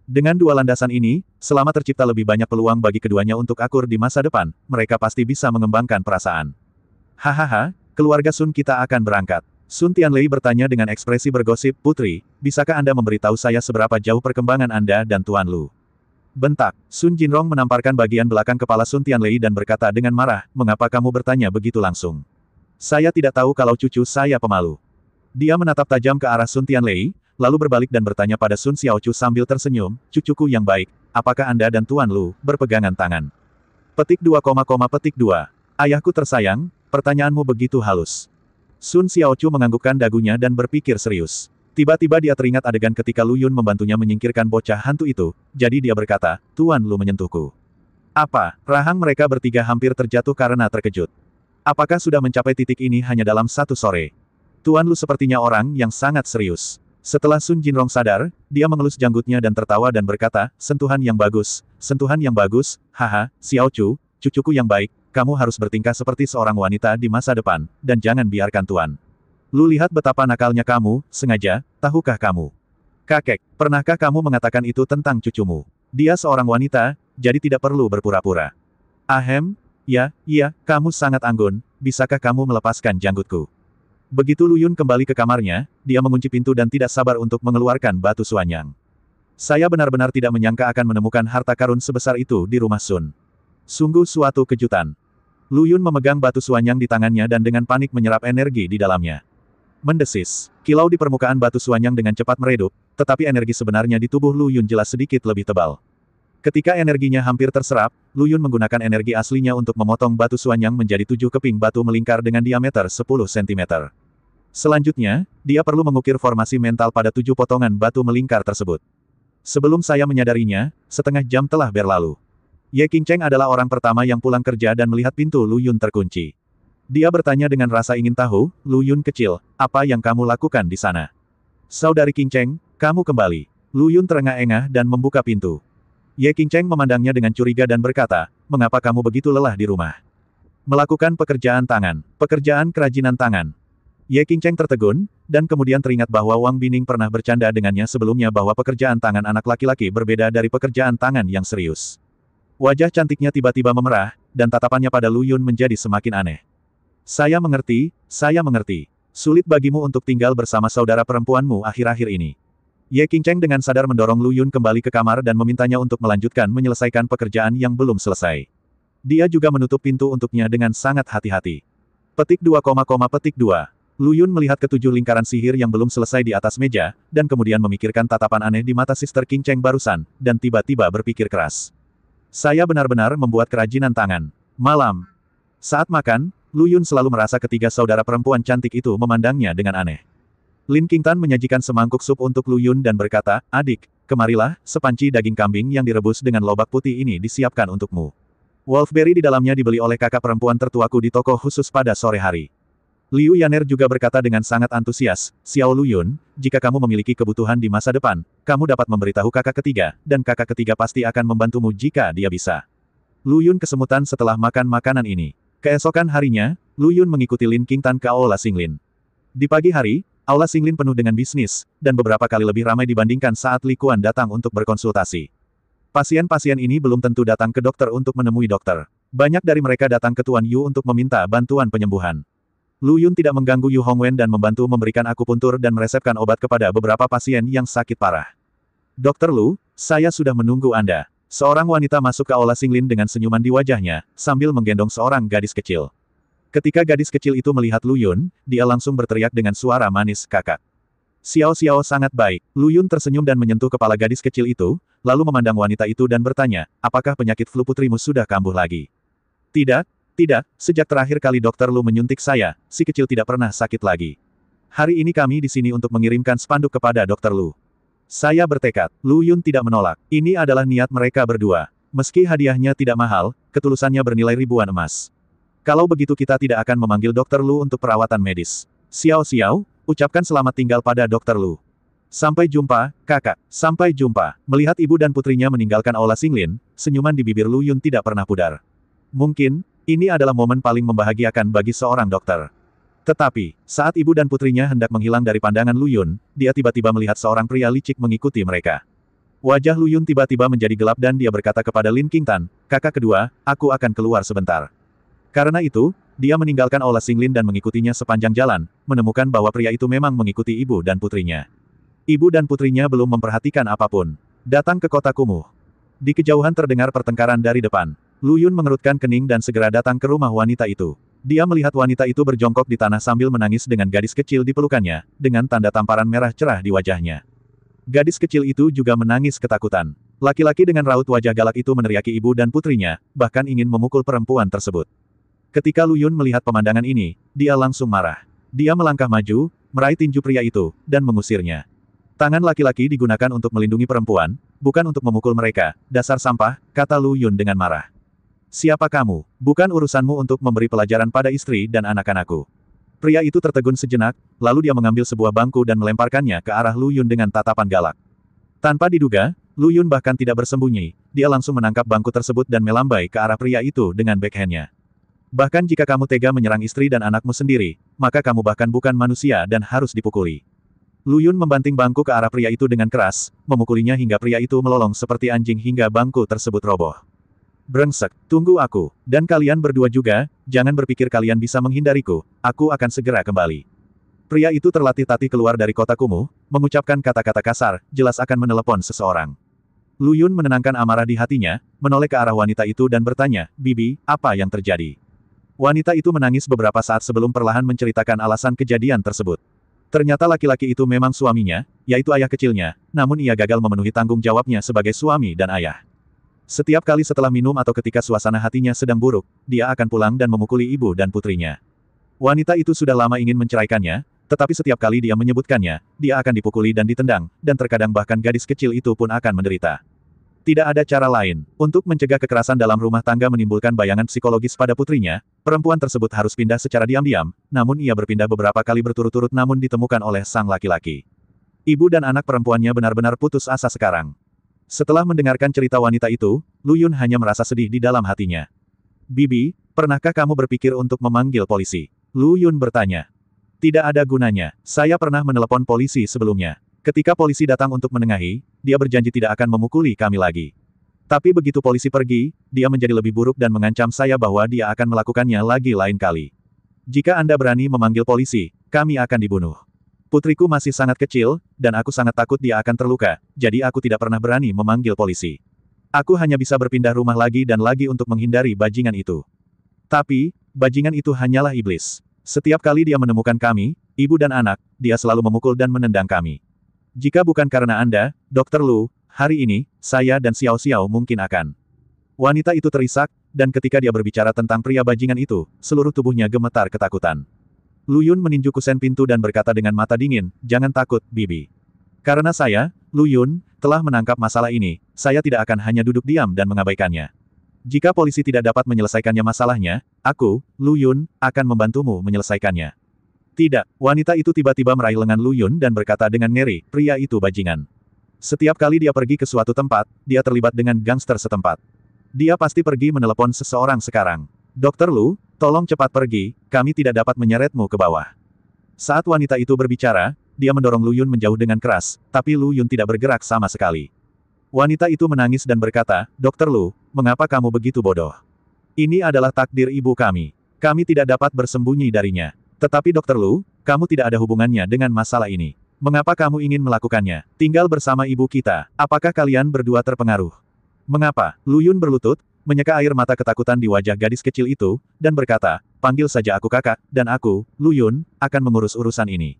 Dengan 2 landasan ini, selama tercipta lebih banyak peluang bagi keduanya untuk akur di masa depan, mereka pasti bisa mengembangkan perasaan. Hahaha, keluarga Sun kita akan berangkat. Sun Tianlei bertanya dengan ekspresi bergosip, Putri, bisakah Anda memberitahu saya seberapa jauh perkembangan Anda dan Tuan Lu? Bentak, Sun Jinrong menamparkan bagian belakang kepala Sun Tianlei dan berkata dengan marah, mengapa kamu bertanya begitu langsung? Saya tidak tahu kalau cucu saya pemalu. Dia menatap tajam ke arah Sun Tianlei, lalu berbalik dan bertanya pada Sun Xiaochu sambil tersenyum, cucuku yang baik, apakah Anda dan Tuan Lu berpegangan tangan? Petik 2, petik 2. Ayahku tersayang, pertanyaanmu begitu halus. Sun Xiaochu menganggukkan dagunya dan berpikir serius. Tiba-tiba dia teringat adegan ketika Lu Yun membantunya menyingkirkan bocah hantu itu, jadi dia berkata, Tuan Lu menyentuhku. Apa? Rahang mereka bertiga hampir terjatuh karena terkejut. Apakah sudah mencapai titik ini hanya dalam 1 sore? Tuan Lu sepertinya orang yang sangat serius. Setelah Sun Jinrong sadar, dia mengelus janggutnya dan tertawa dan berkata, sentuhan yang bagus, haha, Xiaochu, cucuku yang baik, kamu harus bertingkah seperti seorang wanita di masa depan, dan jangan biarkan Tuan Lu lihat betapa nakalnya kamu, sengaja, tahukah kamu? Kakek, pernahkah kamu mengatakan itu tentang cucumu? Dia seorang wanita, jadi tidak perlu berpura-pura. Ahem, ya, iya, kamu sangat anggun, bisakah kamu melepaskan janggutku? Begitu Lu Yun kembali ke kamarnya, dia mengunci pintu dan tidak sabar untuk mengeluarkan batu suanyang. Saya benar-benar tidak menyangka akan menemukan harta karun sebesar itu di rumah Sun. Sungguh suatu kejutan. Lu Yun memegang batu suanyang di tangannya dan dengan panik menyerap energi di dalamnya. Mendesis. Kilau di permukaan batu suanyang dengan cepat meredup, tetapi energi sebenarnya di tubuh Lu Yun jelas sedikit lebih tebal. Ketika energinya hampir terserap, Lu Yun menggunakan energi aslinya untuk memotong batu suanyang menjadi 7 keping batu melingkar dengan diameter 10 cm. Selanjutnya, dia perlu mengukir formasi mental pada 7 potongan batu melingkar tersebut. Sebelum saya menyadarinya, setengah jam telah berlalu. Ye Qingcheng adalah orang pertama yang pulang kerja dan melihat pintu Lu Yun terkunci. Dia bertanya dengan rasa ingin tahu, Lu Yun kecil, apa yang kamu lakukan di sana? Saudari Qingcheng, kamu kembali. Lu Yun terengah-engah dan membuka pintu. Ye Qingcheng memandangnya dengan curiga dan berkata, mengapa kamu begitu lelah di rumah? Melakukan pekerjaan tangan, pekerjaan kerajinan tangan. Ye Qingcheng tertegun, dan kemudian teringat bahwa Wang Bining pernah bercanda dengannya sebelumnya bahwa pekerjaan tangan anak laki-laki berbeda dari pekerjaan tangan yang serius. Wajah cantiknya tiba-tiba memerah, dan tatapannya pada Lu Yun menjadi semakin aneh. Saya mengerti, saya mengerti. Sulit bagimu untuk tinggal bersama saudara perempuanmu akhir-akhir ini. Ye Qingcheng dengan sadar mendorong Lu Yun kembali ke kamar dan memintanya untuk melanjutkan menyelesaikan pekerjaan yang belum selesai. Dia juga menutup pintu untuknya dengan sangat hati-hati. Petik 2, petik 2. Lu Yun melihat ketujuh lingkaran sihir yang belum selesai di atas meja, dan kemudian memikirkan tatapan aneh di mata Sister Qingcheng barusan, dan tiba-tiba berpikir keras. Saya benar-benar membuat kerajinan tangan. Malam. Saat makan, Lu Yun selalu merasa ketiga saudara perempuan cantik itu memandangnya dengan aneh. Lin Qingtan menyajikan semangkuk sup untuk Lu Yun dan berkata, adik, kemarilah, sepanci daging kambing yang direbus dengan lobak putih ini disiapkan untukmu. Wolfberry di dalamnya dibeli oleh kakak perempuan tertuaku di toko khusus pada sore hari. Liu Yaner juga berkata dengan sangat antusias, Xiao Lu Yun, jika kamu memiliki kebutuhan di masa depan, kamu dapat memberitahu kakak ketiga, dan kakak ketiga pasti akan membantumu jika dia bisa. Lu Yun kesemutan setelah makan makanan ini. Keesokan harinya, Lu Yun mengikuti Lin Qingtan ke Aula Xinglin. Di pagi hari, Aula Xinglin penuh dengan bisnis, dan beberapa kali lebih ramai dibandingkan saat Li Kuan datang untuk berkonsultasi. Pasien-pasien ini belum tentu datang ke dokter untuk menemui dokter. Banyak dari mereka datang ke Tuan Yu untuk meminta bantuan penyembuhan. Lu Yun tidak mengganggu Yu Hongwen dan membantu memberikan akupuntur dan meresepkan obat kepada beberapa pasien yang sakit parah. Dokter Lu, saya sudah menunggu Anda. Seorang wanita masuk ke Aula Xinglin dengan senyuman di wajahnya, sambil menggendong seorang gadis kecil. Ketika gadis kecil itu melihat Lu Yun, dia langsung berteriak dengan suara manis, kakak. Xiao Xiao sangat baik. Lu Yun tersenyum dan menyentuh kepala gadis kecil itu, lalu memandang wanita itu dan bertanya, apakah penyakit flu putrimu sudah kambuh lagi? Tidak, tidak, sejak terakhir kali dokter Lu menyuntik saya, si kecil tidak pernah sakit lagi. Hari ini kami di sini untuk mengirimkan spanduk kepada dokter Lu. Saya bertekad. Lu Yun tidak menolak. Ini adalah niat mereka berdua. Meski hadiahnya tidak mahal, ketulusannya bernilai ribuan emas. Kalau begitu kita tidak akan memanggil dokter Lu untuk perawatan medis. Xiao Xiao, ucapkan selamat tinggal pada dokter Lu. Sampai jumpa, kakak. Sampai jumpa. Melihat ibu dan putrinya meninggalkan Aula Xinglin, senyuman di bibir Lu Yun tidak pernah pudar. Mungkin, ini adalah momen paling membahagiakan bagi seorang dokter. Tetapi, saat ibu dan putrinya hendak menghilang dari pandangan Lu Yun, dia tiba-tiba melihat seorang pria licik mengikuti mereka. Wajah Lu Yun tiba-tiba menjadi gelap dan dia berkata kepada Lin Qingtan, kakak kedua, aku akan keluar sebentar. Karena itu, dia meninggalkan Aula Xinglin dan mengikutinya sepanjang jalan, menemukan bahwa pria itu memang mengikuti ibu dan putrinya. Ibu dan putrinya belum memperhatikan apapun. Datang ke kota kumuh. Di kejauhan terdengar pertengkaran dari depan. Lu Yun mengerutkan kening dan segera datang ke rumah wanita itu. Dia melihat wanita itu berjongkok di tanah sambil menangis dengan gadis kecil di pelukannya, dengan tanda tamparan merah cerah di wajahnya. Gadis kecil itu juga menangis ketakutan. Laki-laki dengan raut wajah galak itu meneriaki ibu dan putrinya, bahkan ingin memukul perempuan tersebut. Ketika Lu Yun melihat pemandangan ini, dia langsung marah. Dia melangkah maju, meraih tinju pria itu, dan mengusirnya. Tangan laki-laki digunakan untuk melindungi perempuan, bukan untuk memukul mereka, dasar sampah, kata Lu Yun dengan marah. Siapa kamu? Bukan urusanmu untuk memberi pelajaran pada istri dan anak-anakku. Pria itu tertegun sejenak, lalu dia mengambil sebuah bangku dan melemparkannya ke arah Lu Yun dengan tatapan galak. Tanpa diduga, Lu Yun bahkan tidak bersembunyi, dia langsung menangkap bangku tersebut dan melambai ke arah pria itu dengan backhandnya. Bahkan jika kamu tega menyerang istri dan anakmu sendiri, maka kamu bahkan bukan manusia dan harus dipukuli. Lu Yun membanting bangku ke arah pria itu dengan keras, memukulinya hingga pria itu melolong seperti anjing hingga bangku tersebut roboh. Brengsek, tunggu aku. Dan kalian berdua juga, jangan berpikir kalian bisa menghindariku, aku akan segera kembali. Pria itu terlatih-tatih keluar dari kota kumuh, mengucapkan kata-kata kasar, jelas akan menelepon seseorang. Lu Yun menenangkan amarah di hatinya, menoleh ke arah wanita itu dan bertanya, Bibi, apa yang terjadi? Wanita itu menangis beberapa saat sebelum perlahan menceritakan alasan kejadian tersebut. Ternyata laki-laki itu memang suaminya, yaitu ayah kecilnya, namun ia gagal memenuhi tanggung jawabnya sebagai suami dan ayah. Setiap kali setelah minum atau ketika suasana hatinya sedang buruk, dia akan pulang dan memukuli ibu dan putrinya. Wanita itu sudah lama ingin menceraikannya, tetapi setiap kali dia menyebutkannya, dia akan dipukuli dan ditendang, dan terkadang bahkan gadis kecil itu pun akan menderita. Tidak ada cara lain. Untuk mencegah kekerasan dalam rumah tangga menimbulkan bayangan psikologis pada putrinya, perempuan tersebut harus pindah secara diam-diam, namun ia berpindah beberapa kali berturut-turut namun ditemukan oleh sang laki-laki. Ibu dan anak perempuannya benar-benar putus asa sekarang. Setelah mendengarkan cerita wanita itu, Lu Yun hanya merasa sedih di dalam hatinya. Bibi, pernahkah kamu berpikir untuk memanggil polisi? Lu Yun bertanya. Tidak ada gunanya, saya pernah menelepon polisi sebelumnya. Ketika polisi datang untuk menengahi, dia berjanji tidak akan memukuli kami lagi. Tapi begitu polisi pergi, dia menjadi lebih buruk dan mengancam saya bahwa dia akan melakukannya lagi lain kali. Jika Anda berani memanggil polisi, kami akan dibunuh. Putriku masih sangat kecil, dan aku sangat takut dia akan terluka, jadi aku tidak pernah berani memanggil polisi. Aku hanya bisa berpindah rumah lagi dan lagi untuk menghindari bajingan itu. Tapi, bajingan itu hanyalah iblis. Setiap kali dia menemukan kami, ibu dan anak, dia selalu memukul dan menendang kami. Jika bukan karena Anda, Dr. Lu, hari ini, saya dan Xiao Xiao mungkin akan. Wanita itu terisak, dan ketika dia berbicara tentang pria bajingan itu, seluruh tubuhnya gemetar ketakutan. Lu Yun meninju kusen pintu dan berkata dengan mata dingin, jangan takut, Bibi. Karena saya, Lu Yun, telah menangkap masalah ini, saya tidak akan hanya duduk diam dan mengabaikannya. Jika polisi tidak dapat menyelesaikannya masalahnya, aku, Lu Yun, akan membantumu menyelesaikannya. Tidak, wanita itu tiba-tiba meraih lengan Lu Yun dan berkata dengan ngeri, pria itu bajingan. Setiap kali dia pergi ke suatu tempat, dia terlibat dengan gangster setempat. Dia pasti pergi menelepon seseorang sekarang. Dr. Lu, tolong cepat pergi, kami tidak dapat menyeretmu ke bawah. Saat wanita itu berbicara, dia mendorong Lu Yun menjauh dengan keras, tapi Lu Yun tidak bergerak sama sekali. Wanita itu menangis dan berkata, Dr. Lu, mengapa kamu begitu bodoh? Ini adalah takdir ibu kami. Kami tidak dapat bersembunyi darinya. Tetapi Dr. Lu, kamu tidak ada hubungannya dengan masalah ini. Mengapa kamu ingin melakukannya? Tinggal bersama ibu kita. Apakah kalian berdua terpengaruh? Mengapa? Lu Yun berlutut, menyeka air mata ketakutan di wajah gadis kecil itu, dan berkata, panggil saja aku kakak, dan aku, Lu Yun, akan mengurus urusan ini.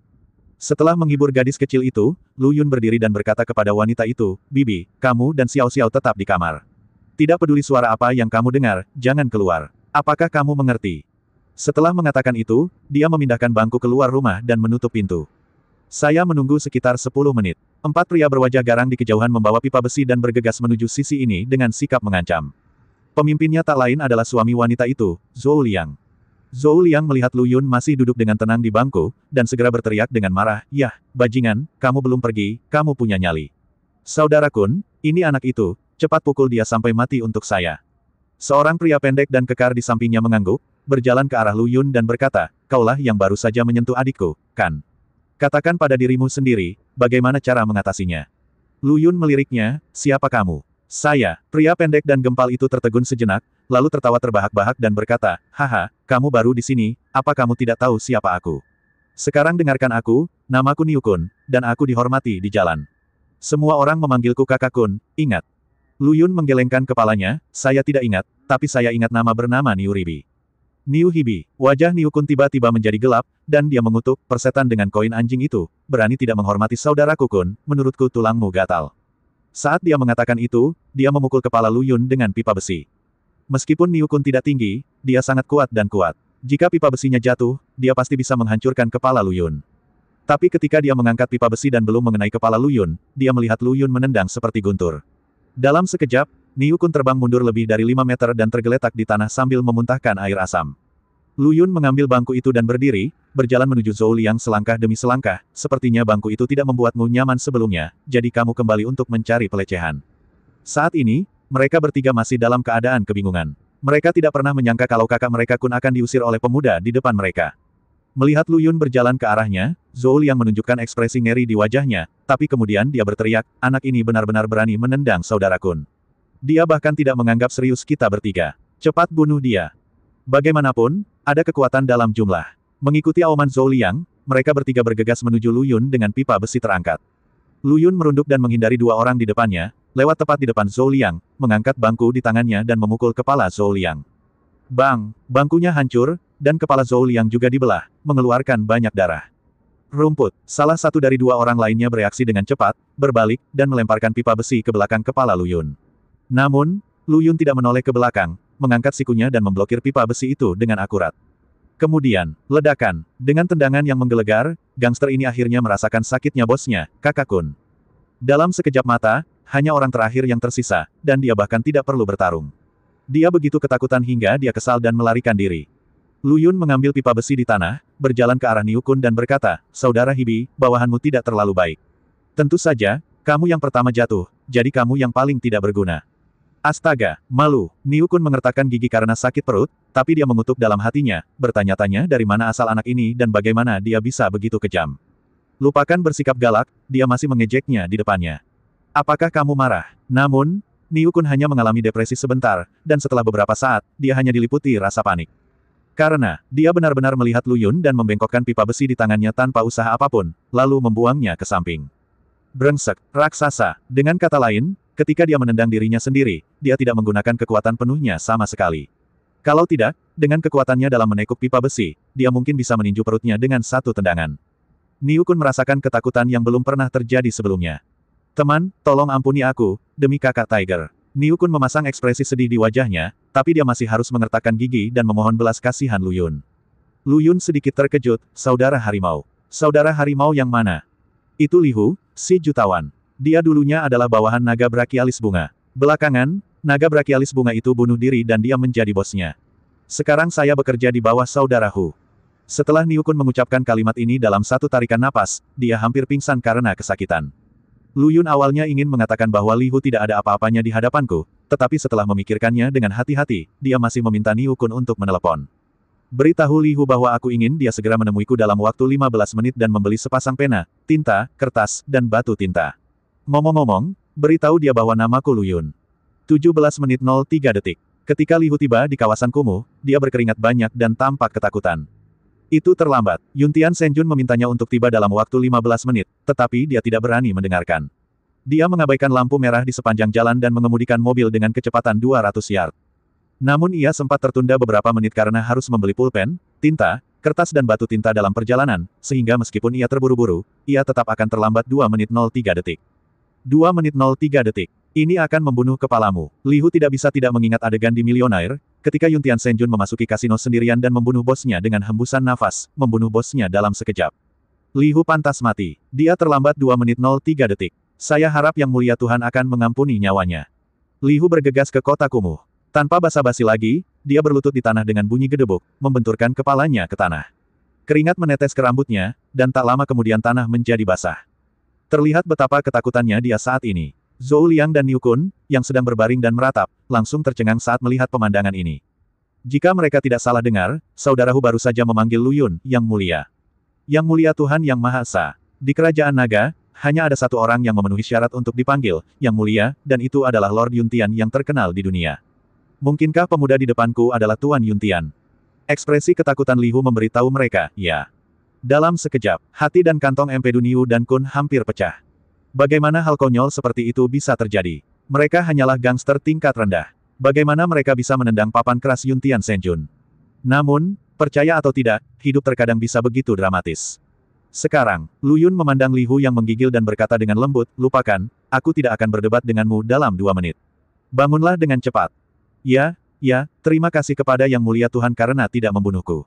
Setelah menghibur gadis kecil itu, Lu Yun berdiri dan berkata kepada wanita itu, Bibi, kamu dan Xiao Xiao tetap di kamar. Tidak peduli suara apa yang kamu dengar, jangan keluar. Apakah kamu mengerti? Setelah mengatakan itu, dia memindahkan bangku keluar rumah dan menutup pintu. Saya menunggu sekitar 10 menit. 4 pria berwajah garang di kejauhan membawa pipa besi dan bergegas menuju sisi ini dengan sikap mengancam. Pemimpinnya tak lain adalah suami wanita itu, Zhou Liang. Zhou Liang melihat Lu Yun masih duduk dengan tenang di bangku, dan segera berteriak dengan marah, Yah, bajingan, kamu belum pergi, kamu punya nyali. Saudara Kun, ini anak itu, cepat pukul dia sampai mati untuk saya. Seorang pria pendek dan kekar di sampingnya mengangguk, berjalan ke arah Lu Yun dan berkata, kaulah yang baru saja menyentuh adikku, kan? Katakan pada dirimu sendiri, bagaimana cara mengatasinya. Lu Yun meliriknya, siapa kamu? Saya, pria pendek dan gempal itu tertegun sejenak, lalu tertawa terbahak-bahak dan berkata, haha, kamu baru di sini, apa kamu tidak tahu siapa aku? Sekarang dengarkan aku, namaku Niu Kun, dan aku dihormati di jalan. Semua orang memanggilku kakak Kun, ingat. Lu Yun menggelengkan kepalanya, saya tidak ingat, tapi saya ingat nama bernama Niu Ribi. Niu Hibi, wajah Niu Kun tiba-tiba menjadi gelap, dan dia mengutuk, persetan dengan koin anjing itu, berani tidak menghormati saudaraku Kun, menurutku tulangmu gatal. Saat dia mengatakan itu, dia memukul kepala Lu Yun dengan pipa besi. Meskipun Niu Kun tidak tinggi, dia sangat kuat dan kuat. Jika pipa besinya jatuh, dia pasti bisa menghancurkan kepala Lu Yun. Tapi ketika dia mengangkat pipa besi dan belum mengenai kepala Lu Yun, dia melihat Lu Yun menendang seperti guntur. Dalam sekejap, Niu Kun terbang mundur lebih dari 5 meter dan tergeletak di tanah sambil memuntahkan air asam. Lu Yun mengambil bangku itu dan berdiri, berjalan menuju Zhou Liang selangkah demi selangkah, sepertinya bangku itu tidak membuatmu nyaman sebelumnya, jadi kamu kembali untuk mencari pelecehan. Saat ini, mereka bertiga masih dalam keadaan kebingungan. Mereka tidak pernah menyangka kalau kakak mereka Kun akan diusir oleh pemuda di depan mereka. Melihat Lu Yun berjalan ke arahnya, Zhou Liang menunjukkan ekspresi ngeri di wajahnya, tapi kemudian dia berteriak, anak ini benar-benar berani menendang saudara Kun. Dia bahkan tidak menganggap serius kita bertiga. Cepat bunuh dia. Bagaimanapun, ada kekuatan dalam jumlah. Mengikuti auman Zhou Liang, mereka bertiga bergegas menuju Lu Yun dengan pipa besi terangkat. Lu Yun merunduk dan menghindari 2 orang di depannya, lewat tepat di depan Zhou Liang, mengangkat bangku di tangannya dan memukul kepala Zhou Liang. Bang! Bangkunya hancur, dan kepala Zhou Liang juga dibelah, mengeluarkan banyak darah. Rumput. Salah satu dari 2 orang lainnya bereaksi dengan cepat, berbalik, dan melemparkan pipa besi ke belakang kepala Lu Yun. Namun, Lu Yun tidak menoleh ke belakang, mengangkat sikunya dan memblokir pipa besi itu dengan akurat. Kemudian, ledakan. Dengan tendangan yang menggelegar, gangster ini akhirnya merasakan sakitnya bosnya, kakak Kun. Dalam sekejap mata, hanya orang terakhir yang tersisa, dan dia bahkan tidak perlu bertarung. Dia begitu ketakutan hingga dia kesal dan melarikan diri. Lu Yun mengambil pipa besi di tanah, berjalan ke arah Niu Kun dan berkata, "Saudara Hibi, bawahanmu tidak terlalu baik. Tentu saja, kamu yang pertama jatuh, jadi kamu yang paling tidak berguna." Astaga, malu. Niu Kun mengertakkan gigi karena sakit perut, tapi dia mengutuk dalam hatinya, bertanya-tanya dari mana asal anak ini dan bagaimana dia bisa begitu kejam. Lupakan bersikap galak, dia masih mengejeknya di depannya. "Apakah kamu marah?" Namun, Niu Kun hanya mengalami depresi sebentar, dan setelah beberapa saat, dia hanya diliputi rasa panik. Karena, dia benar-benar melihat Lu Yun dan membengkokkan pipa besi di tangannya tanpa usaha apapun, lalu membuangnya ke samping. Brengsek, raksasa. Dengan kata lain, ketika dia menendang dirinya sendiri, dia tidak menggunakan kekuatan penuhnya sama sekali. Kalau tidak, dengan kekuatannya dalam menekuk pipa besi, dia mungkin bisa meninju perutnya dengan satu tendangan. Niu Kun merasakan ketakutan yang belum pernah terjadi sebelumnya. "Teman, tolong ampuni aku, demi kakak Tiger." Niu Kun memasang ekspresi sedih di wajahnya, tapi dia masih harus mengertakkan gigi dan memohon belas kasihan Lu Yun. Lu Yun sedikit terkejut, "Saudara harimau. Saudara harimau yang mana?" "Itu Li Hu, si jutawan. Dia dulunya adalah bawahan naga brachialis bunga. Belakangan, naga brachialis bunga itu bunuh diri dan dia menjadi bosnya. Sekarang saya bekerja di bawah saudara Hu." Setelah Niu Kun mengucapkan kalimat ini dalam satu tarikan napas, dia hampir pingsan karena kesakitan. Lu Yun awalnya ingin mengatakan bahwa Li Hu tidak ada apa-apanya di hadapanku, tetapi setelah memikirkannya dengan hati-hati, dia masih meminta Niu Kun untuk menelepon. "Beritahu Li Hu bahwa aku ingin dia segera menemuiku dalam waktu 15 menit dan membeli sepasang pena, tinta, kertas, dan batu tinta. Ngomong-ngomong, beritahu dia bahwa namaku Lu Yun." 17 menit 03 detik. Ketika Li Hu tiba di kawasan kumuh, dia berkeringat banyak dan tampak ketakutan. Itu terlambat. Yuntian Senjun memintanya untuk tiba dalam waktu 15 menit, tetapi dia tidak berani mendengarkan. Dia mengabaikan lampu merah di sepanjang jalan dan mengemudikan mobil dengan kecepatan 200 yard. Namun ia sempat tertunda beberapa menit karena harus membeli pulpen, tinta, kertas dan batu tinta dalam perjalanan, sehingga meskipun ia terburu-buru, ia tetap akan terlambat 2 menit 03 detik. 2 menit 03 detik. Ini akan membunuh kepalamu. Li Hu tidak bisa tidak mengingat adegan di Millionaire, ketika Yuntian Senjun memasuki kasino sendirian dan membunuh bosnya dengan hembusan nafas, membunuh bosnya dalam sekejap. Li Hu pantas mati. Dia terlambat 2 menit 03 detik. Saya harap Yang Mulia Tuhan akan mengampuni nyawanya. Li Hu bergegas ke kota kumuh. Tanpa basa-basi lagi, dia berlutut di tanah dengan bunyi gedebuk, membenturkan kepalanya ke tanah. Keringat menetes ke rambutnya, dan tak lama kemudian tanah menjadi basah. Terlihat betapa ketakutannya dia saat ini. Zhou Liang dan Niu Kun, yang sedang berbaring dan meratap, langsung tercengang saat melihat pemandangan ini. Jika mereka tidak salah dengar, saudara Hu baru saja memanggil Lu Yun, Yang Mulia. Yang Mulia Tuhan Yang Maha Esa. Di Kerajaan Naga, hanya ada satu orang yang memenuhi syarat untuk dipanggil, Yang Mulia, dan itu adalah Lord Yuntian yang terkenal di dunia. Mungkinkah pemuda di depanku adalah Tuan Yuntian? Ekspresi ketakutan Li Hu memberitahu mereka, ya. Dalam sekejap, hati dan kantong Empedu Niu dan Kun hampir pecah. Bagaimana hal konyol seperti itu bisa terjadi? Mereka hanyalah gangster tingkat rendah. Bagaimana mereka bisa menendang papan keras Yuntian Senjun? Namun, percaya atau tidak, hidup terkadang bisa begitu dramatis. Sekarang, Lu Yun memandang Li Hu yang menggigil dan berkata dengan lembut, "Lupakan, aku tidak akan berdebat denganmu dalam 2 menit. Bangunlah dengan cepat." Ya, terima kasih kepada Yang Mulia Tuhan karena tidak membunuhku."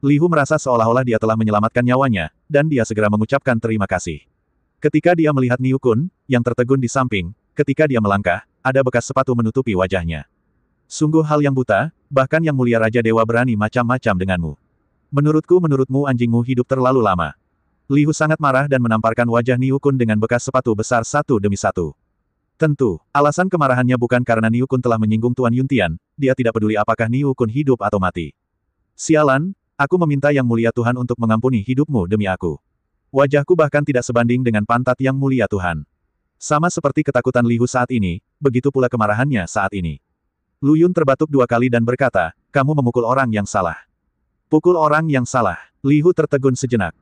Li Hu merasa seolah-olah dia telah menyelamatkan nyawanya, dan dia segera mengucapkan terima kasih. Ketika dia melihat Niu Kun, yang tertegun di samping, ketika dia melangkah, ada bekas sepatu menutupi wajahnya. "Sungguh hal yang buta, bahkan Yang Mulia Raja Dewa berani macam-macam denganmu. Menurutmu anjingmu hidup terlalu lama." Li Hu sangat marah dan menamparkan wajah Niu Kun dengan bekas sepatu besar satu demi satu. Tentu, alasan kemarahannya bukan karena Niu Kun telah menyinggung Tuan Yuntian, dia tidak peduli apakah Niu Kun hidup atau mati. "Sialan, aku meminta Yang Mulia Tuhan untuk mengampuni hidupmu demi aku. Wajahku bahkan tidak sebanding dengan pantat Yang Mulia Tuhan." Sama seperti ketakutan Li Hu saat ini, begitu pula kemarahannya saat ini. Lu Yun terbatuk 2 kali dan berkata, "Kamu memukul orang yang salah." "Pukul orang yang salah." Li Hu tertegun sejenak.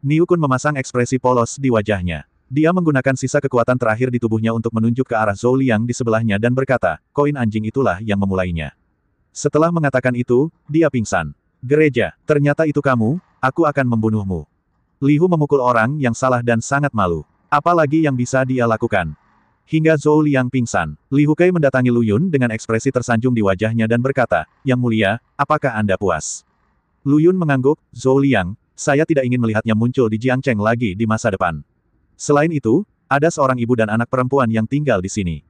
Niu Kun memasang ekspresi polos di wajahnya. Dia menggunakan sisa kekuatan terakhir di tubuhnya untuk menunjuk ke arah Zhou Liang di sebelahnya dan berkata, "Koin anjing itulah yang memulainya." Setelah mengatakan itu, dia pingsan. "Gereja, ternyata itu kamu, aku akan membunuhmu." Li Hu memukul orang yang salah dan sangat malu. Apalagi yang bisa dia lakukan? Hingga Zhou Liang pingsan, Li Hukai mendatangi Lu Yun dengan ekspresi tersanjung di wajahnya dan berkata, "Yang Mulia, apakah Anda puas?" Lu Yun mengangguk, "Zhou Liang, saya tidak ingin melihatnya muncul di Jiangcheng lagi di masa depan. Selain itu, Ada seorang ibu dan anak perempuan yang tinggal di sini.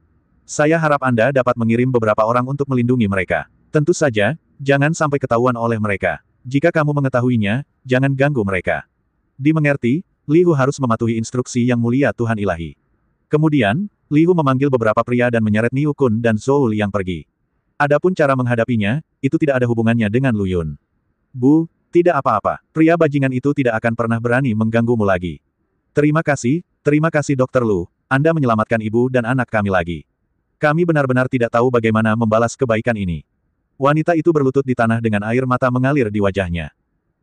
Saya harap Anda dapat mengirim beberapa orang untuk melindungi mereka. Tentu saja, jangan sampai ketahuan oleh mereka. Jika kamu mengetahuinya, jangan ganggu mereka. Dimengerti, Li Hu harus mematuhi instruksi yang mulia Tuhan Ilahi. Kemudian, Li Hu memanggil beberapa pria dan menyeret Niu Kun dan Zhou Liang pergi. Adapun cara menghadapinya, itu tidak ada hubungannya dengan Lu Yun. Bu, tidak apa-apa. Pria bajingan itu tidak akan pernah berani mengganggumu lagi. Terima kasih Dr. Lu. Anda menyelamatkan ibu dan anak kami lagi. Kami benar-benar tidak tahu bagaimana membalas kebaikan ini. Wanita itu berlutut di tanah dengan air mata mengalir di wajahnya.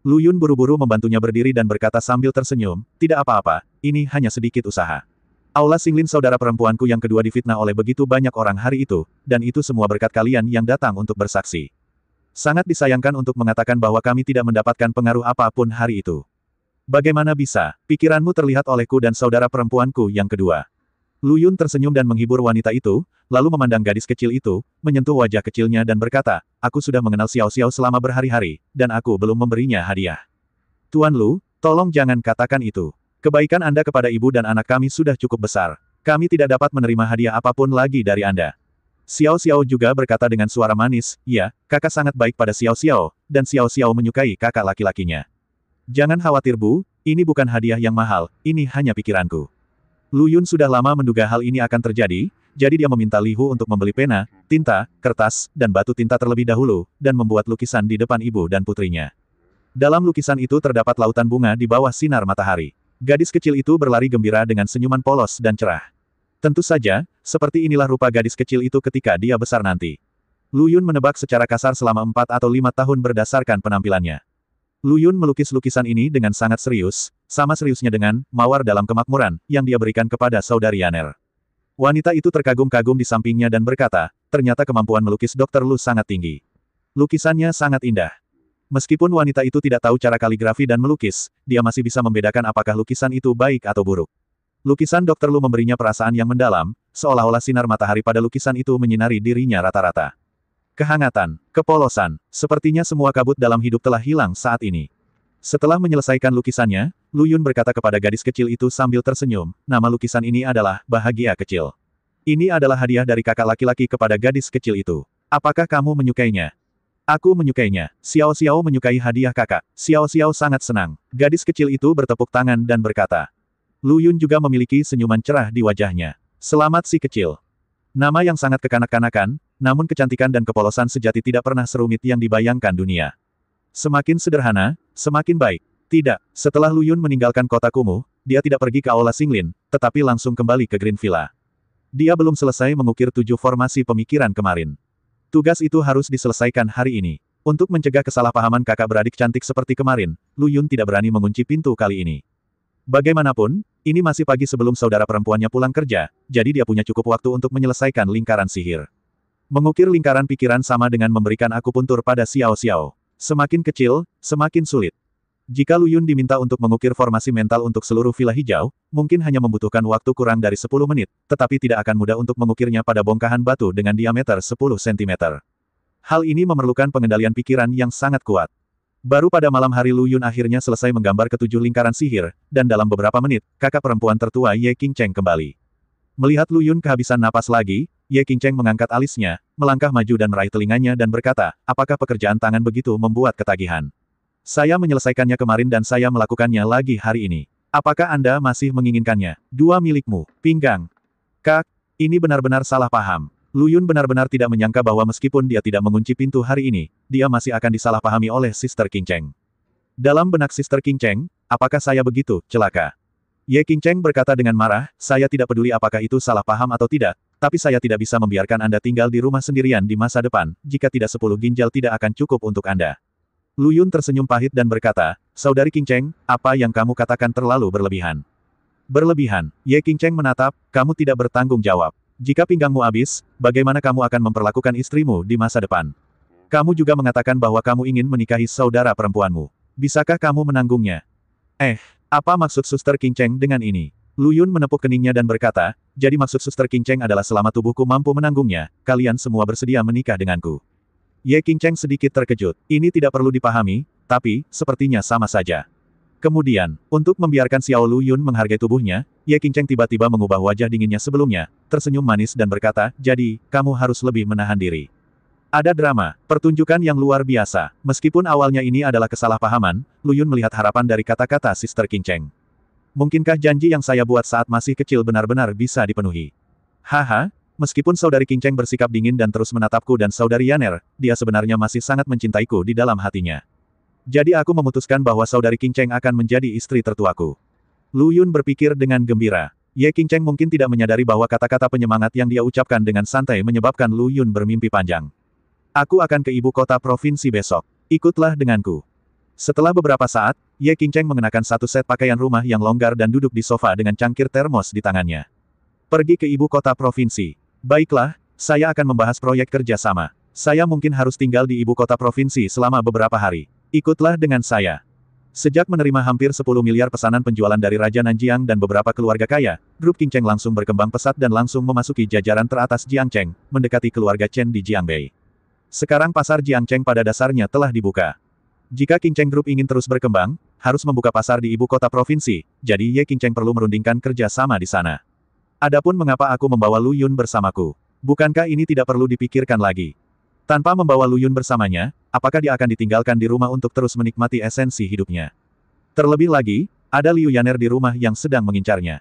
Lu Yun buru-buru membantunya berdiri dan berkata sambil tersenyum, tidak apa-apa, ini hanya sedikit usaha. Aula Xinglin saudara perempuanku yang kedua difitnah oleh begitu banyak orang hari itu, dan itu semua berkat kalian yang datang untuk bersaksi. Sangat disayangkan untuk mengatakan bahwa kami tidak mendapatkan pengaruh apapun hari itu. Bagaimana bisa, pikiranmu terlihat olehku dan saudara perempuanku yang kedua. Lu Yun tersenyum dan menghibur wanita itu, lalu memandang gadis kecil itu, menyentuh wajah kecilnya dan berkata, aku sudah mengenal Xiao Xiao selama berhari-hari, dan aku belum memberinya hadiah. Tuan Lu, tolong jangan katakan itu. Kebaikan Anda kepada ibu dan anak kami sudah cukup besar. Kami tidak dapat menerima hadiah apapun lagi dari Anda. Xiao Xiao juga berkata dengan suara manis, ya, kakak sangat baik pada Xiao Xiao, dan Xiao Xiao menyukai kakak laki-lakinya. Jangan khawatir Bu, ini bukan hadiah yang mahal, ini hanya pikiranku. Lu Yun sudah lama menduga hal ini akan terjadi, jadi dia meminta Li Hu untuk membeli pena, tinta, kertas, dan batu tinta terlebih dahulu, dan membuat lukisan di depan ibu dan putrinya. Dalam lukisan itu terdapat lautan bunga di bawah sinar matahari. Gadis kecil itu berlari gembira dengan senyuman polos dan cerah. Tentu saja, seperti inilah rupa gadis kecil itu ketika dia besar nanti. Lu Yun menebak secara kasar selama 4 atau 5 tahun berdasarkan penampilannya. Lu Yun melukis lukisan ini dengan sangat serius, sama seriusnya dengan mawar dalam kemakmuran yang dia berikan kepada saudari Yaner. Wanita itu terkagum-kagum di sampingnya dan berkata, ternyata kemampuan melukis Dr. Lu sangat tinggi. Lukisannya sangat indah. Meskipun wanita itu tidak tahu cara kaligrafi dan melukis, dia masih bisa membedakan apakah lukisan itu baik atau buruk. Lukisan Dr. Lu memberinya perasaan yang mendalam, seolah-olah sinar matahari pada lukisan itu menyinari dirinya rata-rata. Kehangatan, kepolosan, sepertinya semua kabut dalam hidup telah hilang saat ini. Setelah menyelesaikan lukisannya, Lu Yun berkata kepada gadis kecil itu sambil tersenyum, nama lukisan ini adalah Bahagia Kecil. Ini adalah hadiah dari kakak laki-laki kepada gadis kecil itu. Apakah kamu menyukainya? Aku menyukainya. Xiao Xiao menyukai hadiah kakak. Xiao Xiao sangat senang. Gadis kecil itu bertepuk tangan dan berkata. Lu Yun juga memiliki senyuman cerah di wajahnya. Selamat si kecil. Nama yang sangat kekanak-kanakan, namun kecantikan dan kepolosan sejati tidak pernah serumit yang dibayangkan dunia. Semakin sederhana, semakin baik. Tidak, setelah Lu Yun meninggalkan kota kumuh, dia tidak pergi ke Aula Xinglin, tetapi langsung kembali ke Green Villa. Dia belum selesai mengukir 7 formasi pemikiran kemarin. Tugas itu harus diselesaikan hari ini. Untuk mencegah kesalahpahaman kakak beradik cantik seperti kemarin, Lu Yun tidak berani mengunci pintu kali ini. Bagaimanapun, ini masih pagi sebelum saudara perempuannya pulang kerja, jadi dia punya cukup waktu untuk menyelesaikan lingkaran sihir. Mengukir lingkaran pikiran sama dengan memberikan akupuntur pada Xiao Xiao. Semakin kecil, semakin sulit. Jika Lu Yun diminta untuk mengukir formasi mental untuk seluruh villa hijau, mungkin hanya membutuhkan waktu kurang dari 10 menit, tetapi tidak akan mudah untuk mengukirnya pada bongkahan batu dengan diameter 10 cm. Hal ini memerlukan pengendalian pikiran yang sangat kuat. Baru pada malam hari Lu Yun akhirnya selesai menggambar ke-7 lingkaran sihir, dan dalam beberapa menit, kakak perempuan tertua Ye Qingcheng kembali. Melihat Lu Yun kehabisan napas lagi, Ye Qingcheng mengangkat alisnya, melangkah maju dan meraih telinganya dan berkata, apakah pekerjaan tangan begitu membuat ketagihan? Saya menyelesaikannya kemarin dan saya melakukannya lagi hari ini. Apakah Anda masih menginginkannya? 2 milikmu, pinggang. Kak, ini benar-benar salah paham. Lu Yun benar-benar tidak menyangka bahwa meskipun dia tidak mengunci pintu hari ini, dia masih akan disalahpahami oleh Sister Qingcheng. Dalam benak Sister Qingcheng, apakah saya begitu celaka? Ye Qingcheng berkata dengan marah, saya tidak peduli apakah itu salah paham atau tidak, tapi saya tidak bisa membiarkan Anda tinggal di rumah sendirian di masa depan, jika tidak 10 ginjal tidak akan cukup untuk Anda. Lu Yun tersenyum pahit dan berkata, Saudari Qingcheng, apa yang kamu katakan terlalu berlebihan. Berlebihan, Ye Qingcheng menatap, kamu tidak bertanggung jawab. Jika pinggangmu habis, bagaimana kamu akan memperlakukan istrimu di masa depan? Kamu juga mengatakan bahwa kamu ingin menikahi saudara perempuanmu. Bisakah kamu menanggungnya? Apa maksud Suster Qingcheng dengan ini? Lu Yun menepuk keningnya dan berkata, jadi maksud Suster Qingcheng adalah selama tubuhku mampu menanggungnya, kalian semua bersedia menikah denganku. Ye Qingcheng sedikit terkejut. Ini tidak perlu dipahami, tapi, sepertinya sama saja. Kemudian, untuk membiarkan Xiao Lu Yun menghargai tubuhnya, Ye Qingcheng tiba-tiba mengubah wajah dinginnya sebelumnya, tersenyum manis dan berkata, jadi, kamu harus lebih menahan diri. Ada drama, pertunjukan yang luar biasa. Meskipun awalnya ini adalah kesalahpahaman, Lu Yun melihat harapan dari kata-kata Sister Qingcheng. Mungkinkah janji yang saya buat saat masih kecil benar-benar bisa dipenuhi? Haha, meskipun saudari Qingcheng bersikap dingin dan terus menatapku dan saudari Yaner, dia sebenarnya masih sangat mencintaiku di dalam hatinya. Jadi aku memutuskan bahwa saudari Qingcheng akan menjadi istri tertuaku. Lu Yun berpikir dengan gembira. Ye Qingcheng mungkin tidak menyadari bahwa kata-kata penyemangat yang dia ucapkan dengan santai menyebabkan Lu Yun bermimpi panjang. Aku akan ke ibu kota provinsi besok. Ikutlah denganku. Setelah beberapa saat, Ye Qingcheng mengenakan satu set pakaian rumah yang longgar dan duduk di sofa dengan cangkir termos di tangannya. Pergi ke ibu kota provinsi. Baiklah, saya akan membahas proyek kerja sama. Saya mungkin harus tinggal di ibu kota provinsi selama beberapa hari. Ikutlah dengan saya. Sejak menerima hampir 10 miliar pesanan penjualan dari Raja Nanjiang dan beberapa keluarga kaya, grup Qingcheng langsung berkembang pesat dan langsung memasuki jajaran teratas Jiangcheng, mendekati keluarga Chen di Jiangbei. Sekarang pasar Jiangcheng pada dasarnya telah dibuka. Jika Qingcheng Group ingin terus berkembang, harus membuka pasar di ibu kota provinsi, jadi Ye Qingcheng perlu merundingkan kerja sama di sana. Adapun mengapa aku membawa Lu Yun bersamaku? Bukankah ini tidak perlu dipikirkan lagi? Tanpa membawa Lu Yun bersamanya, apakah dia akan ditinggalkan di rumah untuk terus menikmati esensi hidupnya? Terlebih lagi, ada Liu Yaner di rumah yang sedang mengincarnya.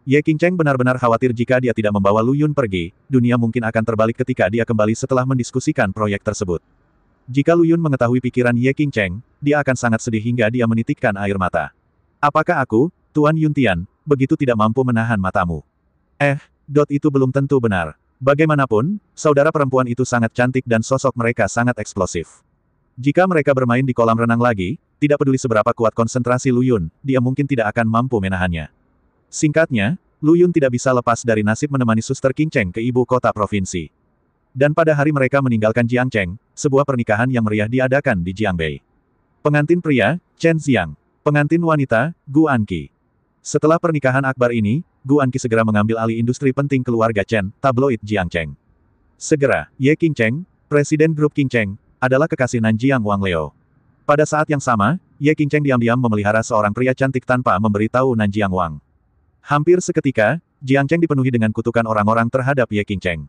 Ye Qingcheng benar-benar khawatir jika dia tidak membawa Lu Yun pergi, dunia mungkin akan terbalik ketika dia kembali setelah mendiskusikan proyek tersebut. Jika Lu Yun mengetahui pikiran Ye Qingcheng, dia akan sangat sedih hingga dia menitikkan air mata. Apakah aku, Tuan Yuntian, begitu tidak mampu menahan matamu? Itu belum tentu benar. Bagaimanapun, saudara perempuan itu sangat cantik dan sosok mereka sangat eksplosif. Jika mereka bermain di kolam renang lagi, tidak peduli seberapa kuat konsentrasi Lu Yun, dia mungkin tidak akan mampu menahannya. Singkatnya, Lu Yun tidak bisa lepas dari nasib menemani Suster Qingcheng ke ibu kota provinsi. Dan pada hari mereka meninggalkan Jiangcheng, sebuah pernikahan yang meriah diadakan di Jiangbei. Pengantin pria, Chen Xiang. Pengantin wanita, Gu Anqi. Setelah pernikahan akbar ini, Gu Anqi segera mengambil alih industri penting keluarga Chen, tabloid Jiangcheng. Segera, Ye Qingcheng, Presiden grup Qingcheng, adalah kekasih Nanjiang Wang Leo. Pada saat yang sama, Ye Qingcheng diam-diam memelihara seorang pria cantik tanpa memberitahu Nanjiang Wang. Hampir seketika, Jiangcheng dipenuhi dengan kutukan orang-orang terhadap Ye Qingcheng.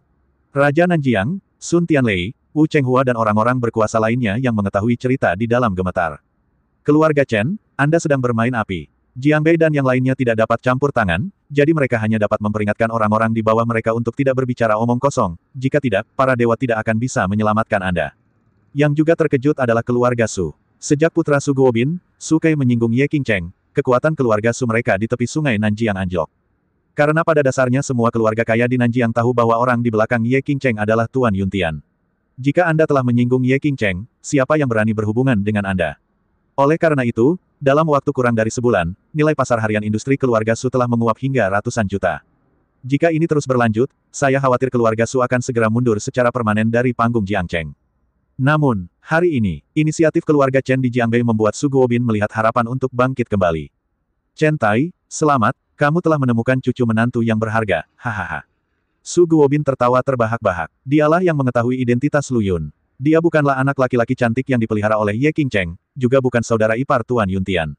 Raja Nanjiang, Sun Tianlei, Wu Chenghua dan orang-orang berkuasa lainnya yang mengetahui cerita di dalam gemetar. Keluarga Chen, Anda sedang bermain api. Jiangbei dan yang lainnya tidak dapat campur tangan, jadi mereka hanya dapat memperingatkan orang-orang di bawah mereka untuk tidak berbicara omong kosong, jika tidak, para dewa tidak akan bisa menyelamatkan Anda. Yang juga terkejut adalah keluarga Su. Sejak putra Su Guobin, Su Kei menyinggung Ye Qingcheng, kekuatan keluarga Su mereka di tepi sungai Nanjiang anjlok. Karena pada dasarnya semua keluarga kaya di Nanjiang tahu bahwa orang di belakang Ye Qingcheng adalah Tuan Yuntian. Jika Anda telah menyinggung Ye Qingcheng, siapa yang berani berhubungan dengan Anda? Oleh karena itu, dalam waktu kurang dari sebulan, nilai pasar harian industri keluarga Su telah menguap hingga ratusan juta. Jika ini terus berlanjut, saya khawatir keluarga Su akan segera mundur secara permanen dari panggung Jiangcheng. Namun, hari ini, inisiatif keluarga Chen di Jiangbei membuat Su Guobin melihat harapan untuk bangkit kembali. Chen Tai, selamat, kamu telah menemukan cucu menantu yang berharga, hahaha. Su Guobin tertawa terbahak-bahak. Dialah yang mengetahui identitas Lu Yun. Dia bukanlah anak laki-laki cantik yang dipelihara oleh Ye Qingcheng, juga bukan saudara ipar Tuan Yuntian.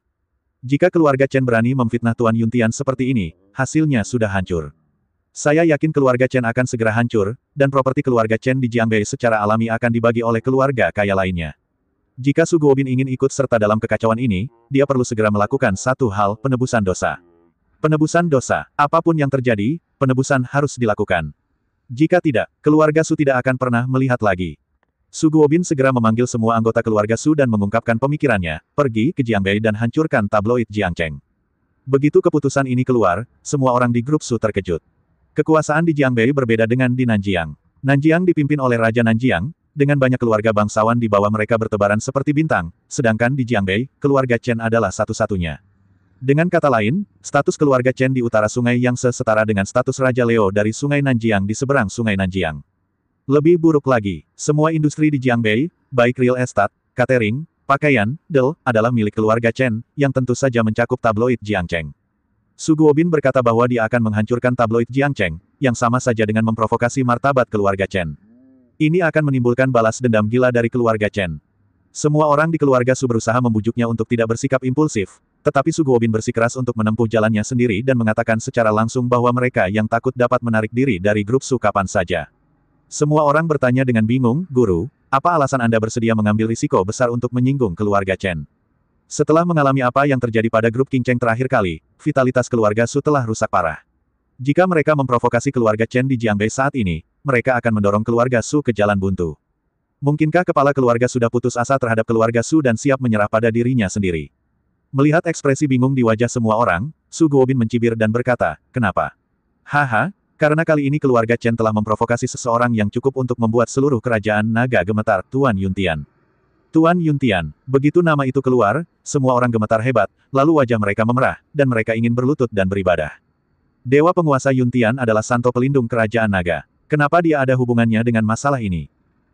Jika keluarga Chen berani memfitnah Tuan Yuntian seperti ini, hasilnya sudah hancur. Saya yakin keluarga Chen akan segera hancur, dan properti keluarga Chen di Jiangbei secara alami akan dibagi oleh keluarga kaya lainnya. Jika Su Guobin ingin ikut serta dalam kekacauan ini, dia perlu segera melakukan satu hal, penebusan dosa. Penebusan dosa, apapun yang terjadi, penebusan harus dilakukan. Jika tidak, keluarga Su tidak akan pernah melihat lagi. Su Guobin segera memanggil semua anggota keluarga Su dan mengungkapkan pemikirannya, pergi ke Jiangbei dan hancurkan tabloid Jiangcheng. Begitu keputusan ini keluar, semua orang di grup Su terkejut. Kekuasaan di Jiangbei berbeda dengan di Nanjiang. Nanjiang dipimpin oleh Raja Nanjiang, dengan banyak keluarga bangsawan di bawah mereka bertebaran seperti bintang, sedangkan di Jiangbei, keluarga Chen adalah satu-satunya. Dengan kata lain, status keluarga Chen di utara sungai yang setara dengan status Raja Leo dari sungai Nanjiang di seberang sungai Nanjiang. Lebih buruk lagi, semua industri di Jiangbei, baik real estate, catering, pakaian, adalah milik keluarga Chen, yang tentu saja mencakup tabloid Jiangcheng. Su Guobin berkata bahwa dia akan menghancurkan tabloid Jiangcheng, yang sama saja dengan memprovokasi martabat keluarga Chen. Ini akan menimbulkan balas dendam gila dari keluarga Chen. Semua orang di keluarga Su berusaha membujuknya untuk tidak bersikap impulsif, Tetapi Su Guobin bersikeras untuk menempuh jalannya sendiri dan mengatakan secara langsung bahwa mereka yang takut dapat menarik diri dari grup Su kapan saja. Semua orang bertanya dengan bingung, "Guru, apa alasan Anda bersedia mengambil risiko besar untuk menyinggung keluarga Chen?" Setelah mengalami apa yang terjadi pada grup King Cheng terakhir kali, vitalitas keluarga Su telah rusak parah. Jika mereka memprovokasi keluarga Chen di Jiangbei saat ini, mereka akan mendorong keluarga Su ke jalan buntu. Mungkinkah kepala keluarga sudah putus asa terhadap keluarga Su dan siap menyerah pada dirinya sendiri? Melihat ekspresi bingung di wajah semua orang, Su Guobin mencibir dan berkata, "Kenapa? Haha, karena kali ini keluarga Chen telah memprovokasi seseorang yang cukup untuk membuat seluruh kerajaan naga gemetar, Tuan Yuntian." Tuan Yuntian, begitu nama itu keluar, semua orang gemetar hebat, lalu wajah mereka memerah, dan mereka ingin berlutut dan beribadah. Dewa penguasa Yuntian adalah santo pelindung kerajaan naga. Kenapa dia ada hubungannya dengan masalah ini?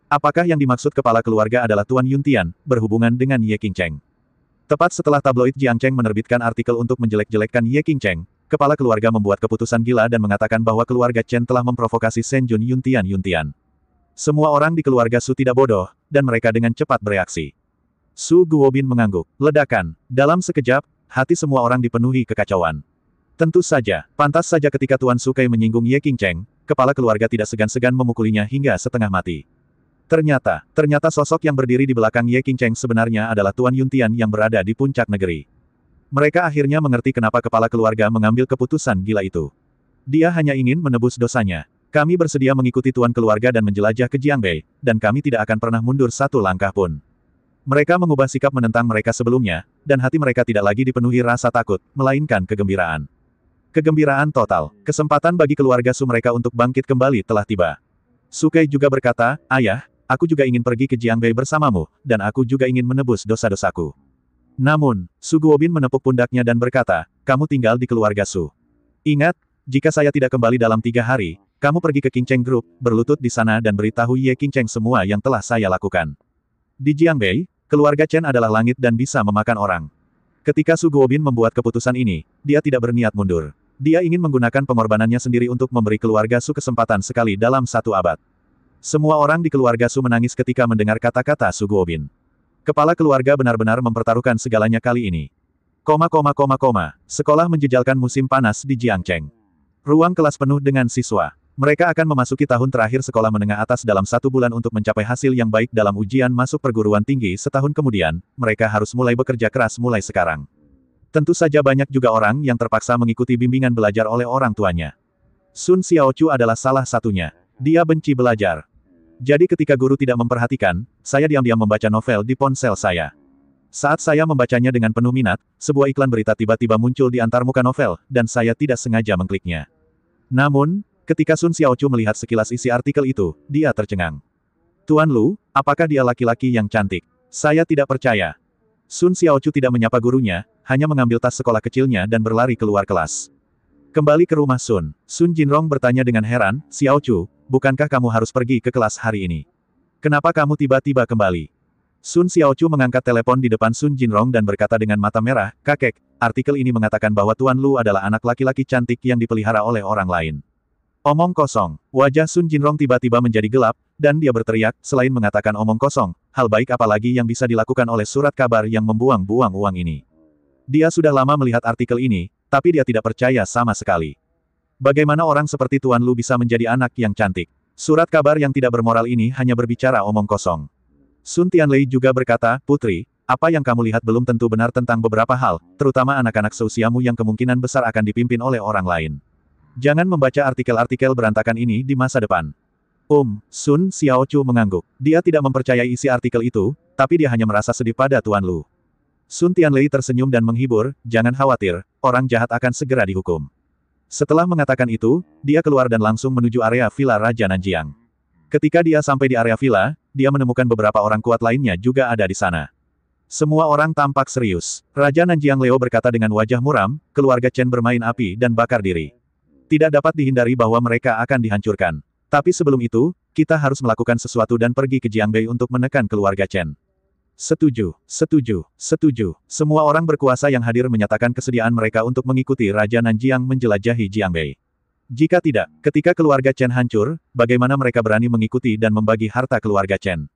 Apakah yang dimaksud kepala keluarga adalah Tuan Yuntian, berhubungan dengan Ye Qingcheng? Tepat setelah tabloid Jiangcheng menerbitkan artikel untuk menjelek-jelekkan Ye Qingcheng, kepala keluarga membuat keputusan gila dan mengatakan bahwa keluarga Chen telah memprovokasi Senjun Yuntian. Semua orang di keluarga Su tidak bodoh, dan mereka dengan cepat bereaksi. Su Guobin mengangguk. Ledakan. Dalam sekejap, hati semua orang dipenuhi kekacauan. Tentu saja, pantas saja ketika Tuan Sukai menyinggung Ye Qingcheng, kepala keluarga tidak segan-segan memukulinya hingga setengah mati. Ternyata sosok yang berdiri di belakang Ye Qingcheng sebenarnya adalah Tuan Yuntian yang berada di puncak negeri. Mereka akhirnya mengerti kenapa kepala keluarga mengambil keputusan gila itu. Dia hanya ingin menebus dosanya. Kami bersedia mengikuti Tuan keluarga dan menjelajah ke Jiangbei, dan kami tidak akan pernah mundur satu langkah pun. Mereka mengubah sikap menentang mereka sebelumnya, dan hati mereka tidak lagi dipenuhi rasa takut, melainkan kegembiraan. Kegembiraan total. Kesempatan bagi keluarga Su mereka untuk bangkit kembali telah tiba. Sukai juga berkata, "Ayah, aku juga ingin pergi ke Jiangbei bersamamu, dan aku juga ingin menebus dosa-dosaku." Namun, Su Guobin menepuk pundaknya dan berkata, "Kamu tinggal di keluarga Su. Ingat, jika saya tidak kembali dalam 3 hari, kamu pergi ke Qingcheng Group, berlutut di sana dan beritahu Ye Qingcheng semua yang telah saya lakukan. Di Jiangbei, keluarga Chen adalah langit dan bisa memakan orang." Ketika Su Guobin membuat keputusan ini, dia tidak berniat mundur. Dia ingin menggunakan pengorbanannya sendiri untuk memberi keluarga Su kesempatan sekali dalam 1 abad. Semua orang di keluarga Su menangis ketika mendengar kata-kata Su Guobin. Kepala keluarga benar-benar mempertaruhkan segalanya kali ini. Sekolah menjejalkan musim panas di Jiangcheng. Ruang kelas penuh dengan siswa. Mereka akan memasuki tahun terakhir sekolah menengah atas dalam 1 bulan untuk mencapai hasil yang baik dalam ujian masuk perguruan tinggi setahun kemudian, mereka harus mulai bekerja keras mulai sekarang. Tentu saja banyak juga orang yang terpaksa mengikuti bimbingan belajar oleh orang tuanya. Sun Xiaochu adalah salah satunya. Dia benci belajar. Jadi ketika guru tidak memperhatikan, saya diam-diam membaca novel di ponsel saya. Saat saya membacanya dengan penuh minat, sebuah iklan berita tiba-tiba muncul di antarmuka novel, dan saya tidak sengaja mengkliknya. Namun, ketika Sun Xiaochu melihat sekilas isi artikel itu, dia tercengang. "Tuan Lu, apakah dia laki-laki yang cantik?" "Saya tidak percaya." Sun Xiaochu tidak menyapa gurunya, hanya mengambil tas sekolah kecilnya dan berlari keluar kelas. Kembali ke rumah Sun, Sun Jinrong bertanya dengan heran, "Xiaochu, bukankah kamu harus pergi ke kelas hari ini? Kenapa kamu tiba-tiba kembali?" Sun Xiaochu mengangkat telepon di depan Sun Jinrong dan berkata dengan mata merah, "Kakek, artikel ini mengatakan bahwa Tuan Lu adalah anak laki-laki cantik yang dipelihara oleh orang lain." Omong kosong. Wajah Sun Jinrong tiba-tiba menjadi gelap, dan dia berteriak, selain mengatakan omong kosong, hal baik apa lagi yang bisa dilakukan oleh surat kabar yang membuang-buang uang ini. Dia sudah lama melihat artikel ini, tapi dia tidak percaya sama sekali. Bagaimana orang seperti Tuan Lu bisa menjadi anak yang cantik? Surat kabar yang tidak bermoral ini hanya berbicara omong kosong. Sun Tianlei juga berkata, "Putri, apa yang kamu lihat belum tentu benar tentang beberapa hal, terutama anak-anak seusiamu yang kemungkinan besar akan dipimpin oleh orang lain. Jangan membaca artikel-artikel berantakan ini di masa depan." Sun Xiaochu mengangguk. Dia tidak mempercayai isi artikel itu, tapi dia hanya merasa sedih pada Tuan Lu. Sun Tianlei tersenyum dan menghibur, "Jangan khawatir, orang jahat akan segera dihukum." Setelah mengatakan itu, dia keluar dan langsung menuju area villa Raja Nanjiang. Ketika dia sampai di area villa, dia menemukan beberapa orang kuat lainnya juga ada di sana. Semua orang tampak serius. Raja Nanjiang Leo berkata dengan wajah muram, "Keluarga Chen bermain api dan bakar diri. Tidak dapat dihindari bahwa mereka akan dihancurkan. Tapi sebelum itu, kita harus melakukan sesuatu dan pergi ke Jiangbei untuk menekan keluarga Chen." Setuju. Semua orang berkuasa yang hadir menyatakan kesediaan mereka untuk mengikuti Raja Nanjiang menjelajahi Jiangbei. Jika tidak, ketika keluarga Chen hancur, bagaimana mereka berani mengikuti dan membagi harta keluarga Chen?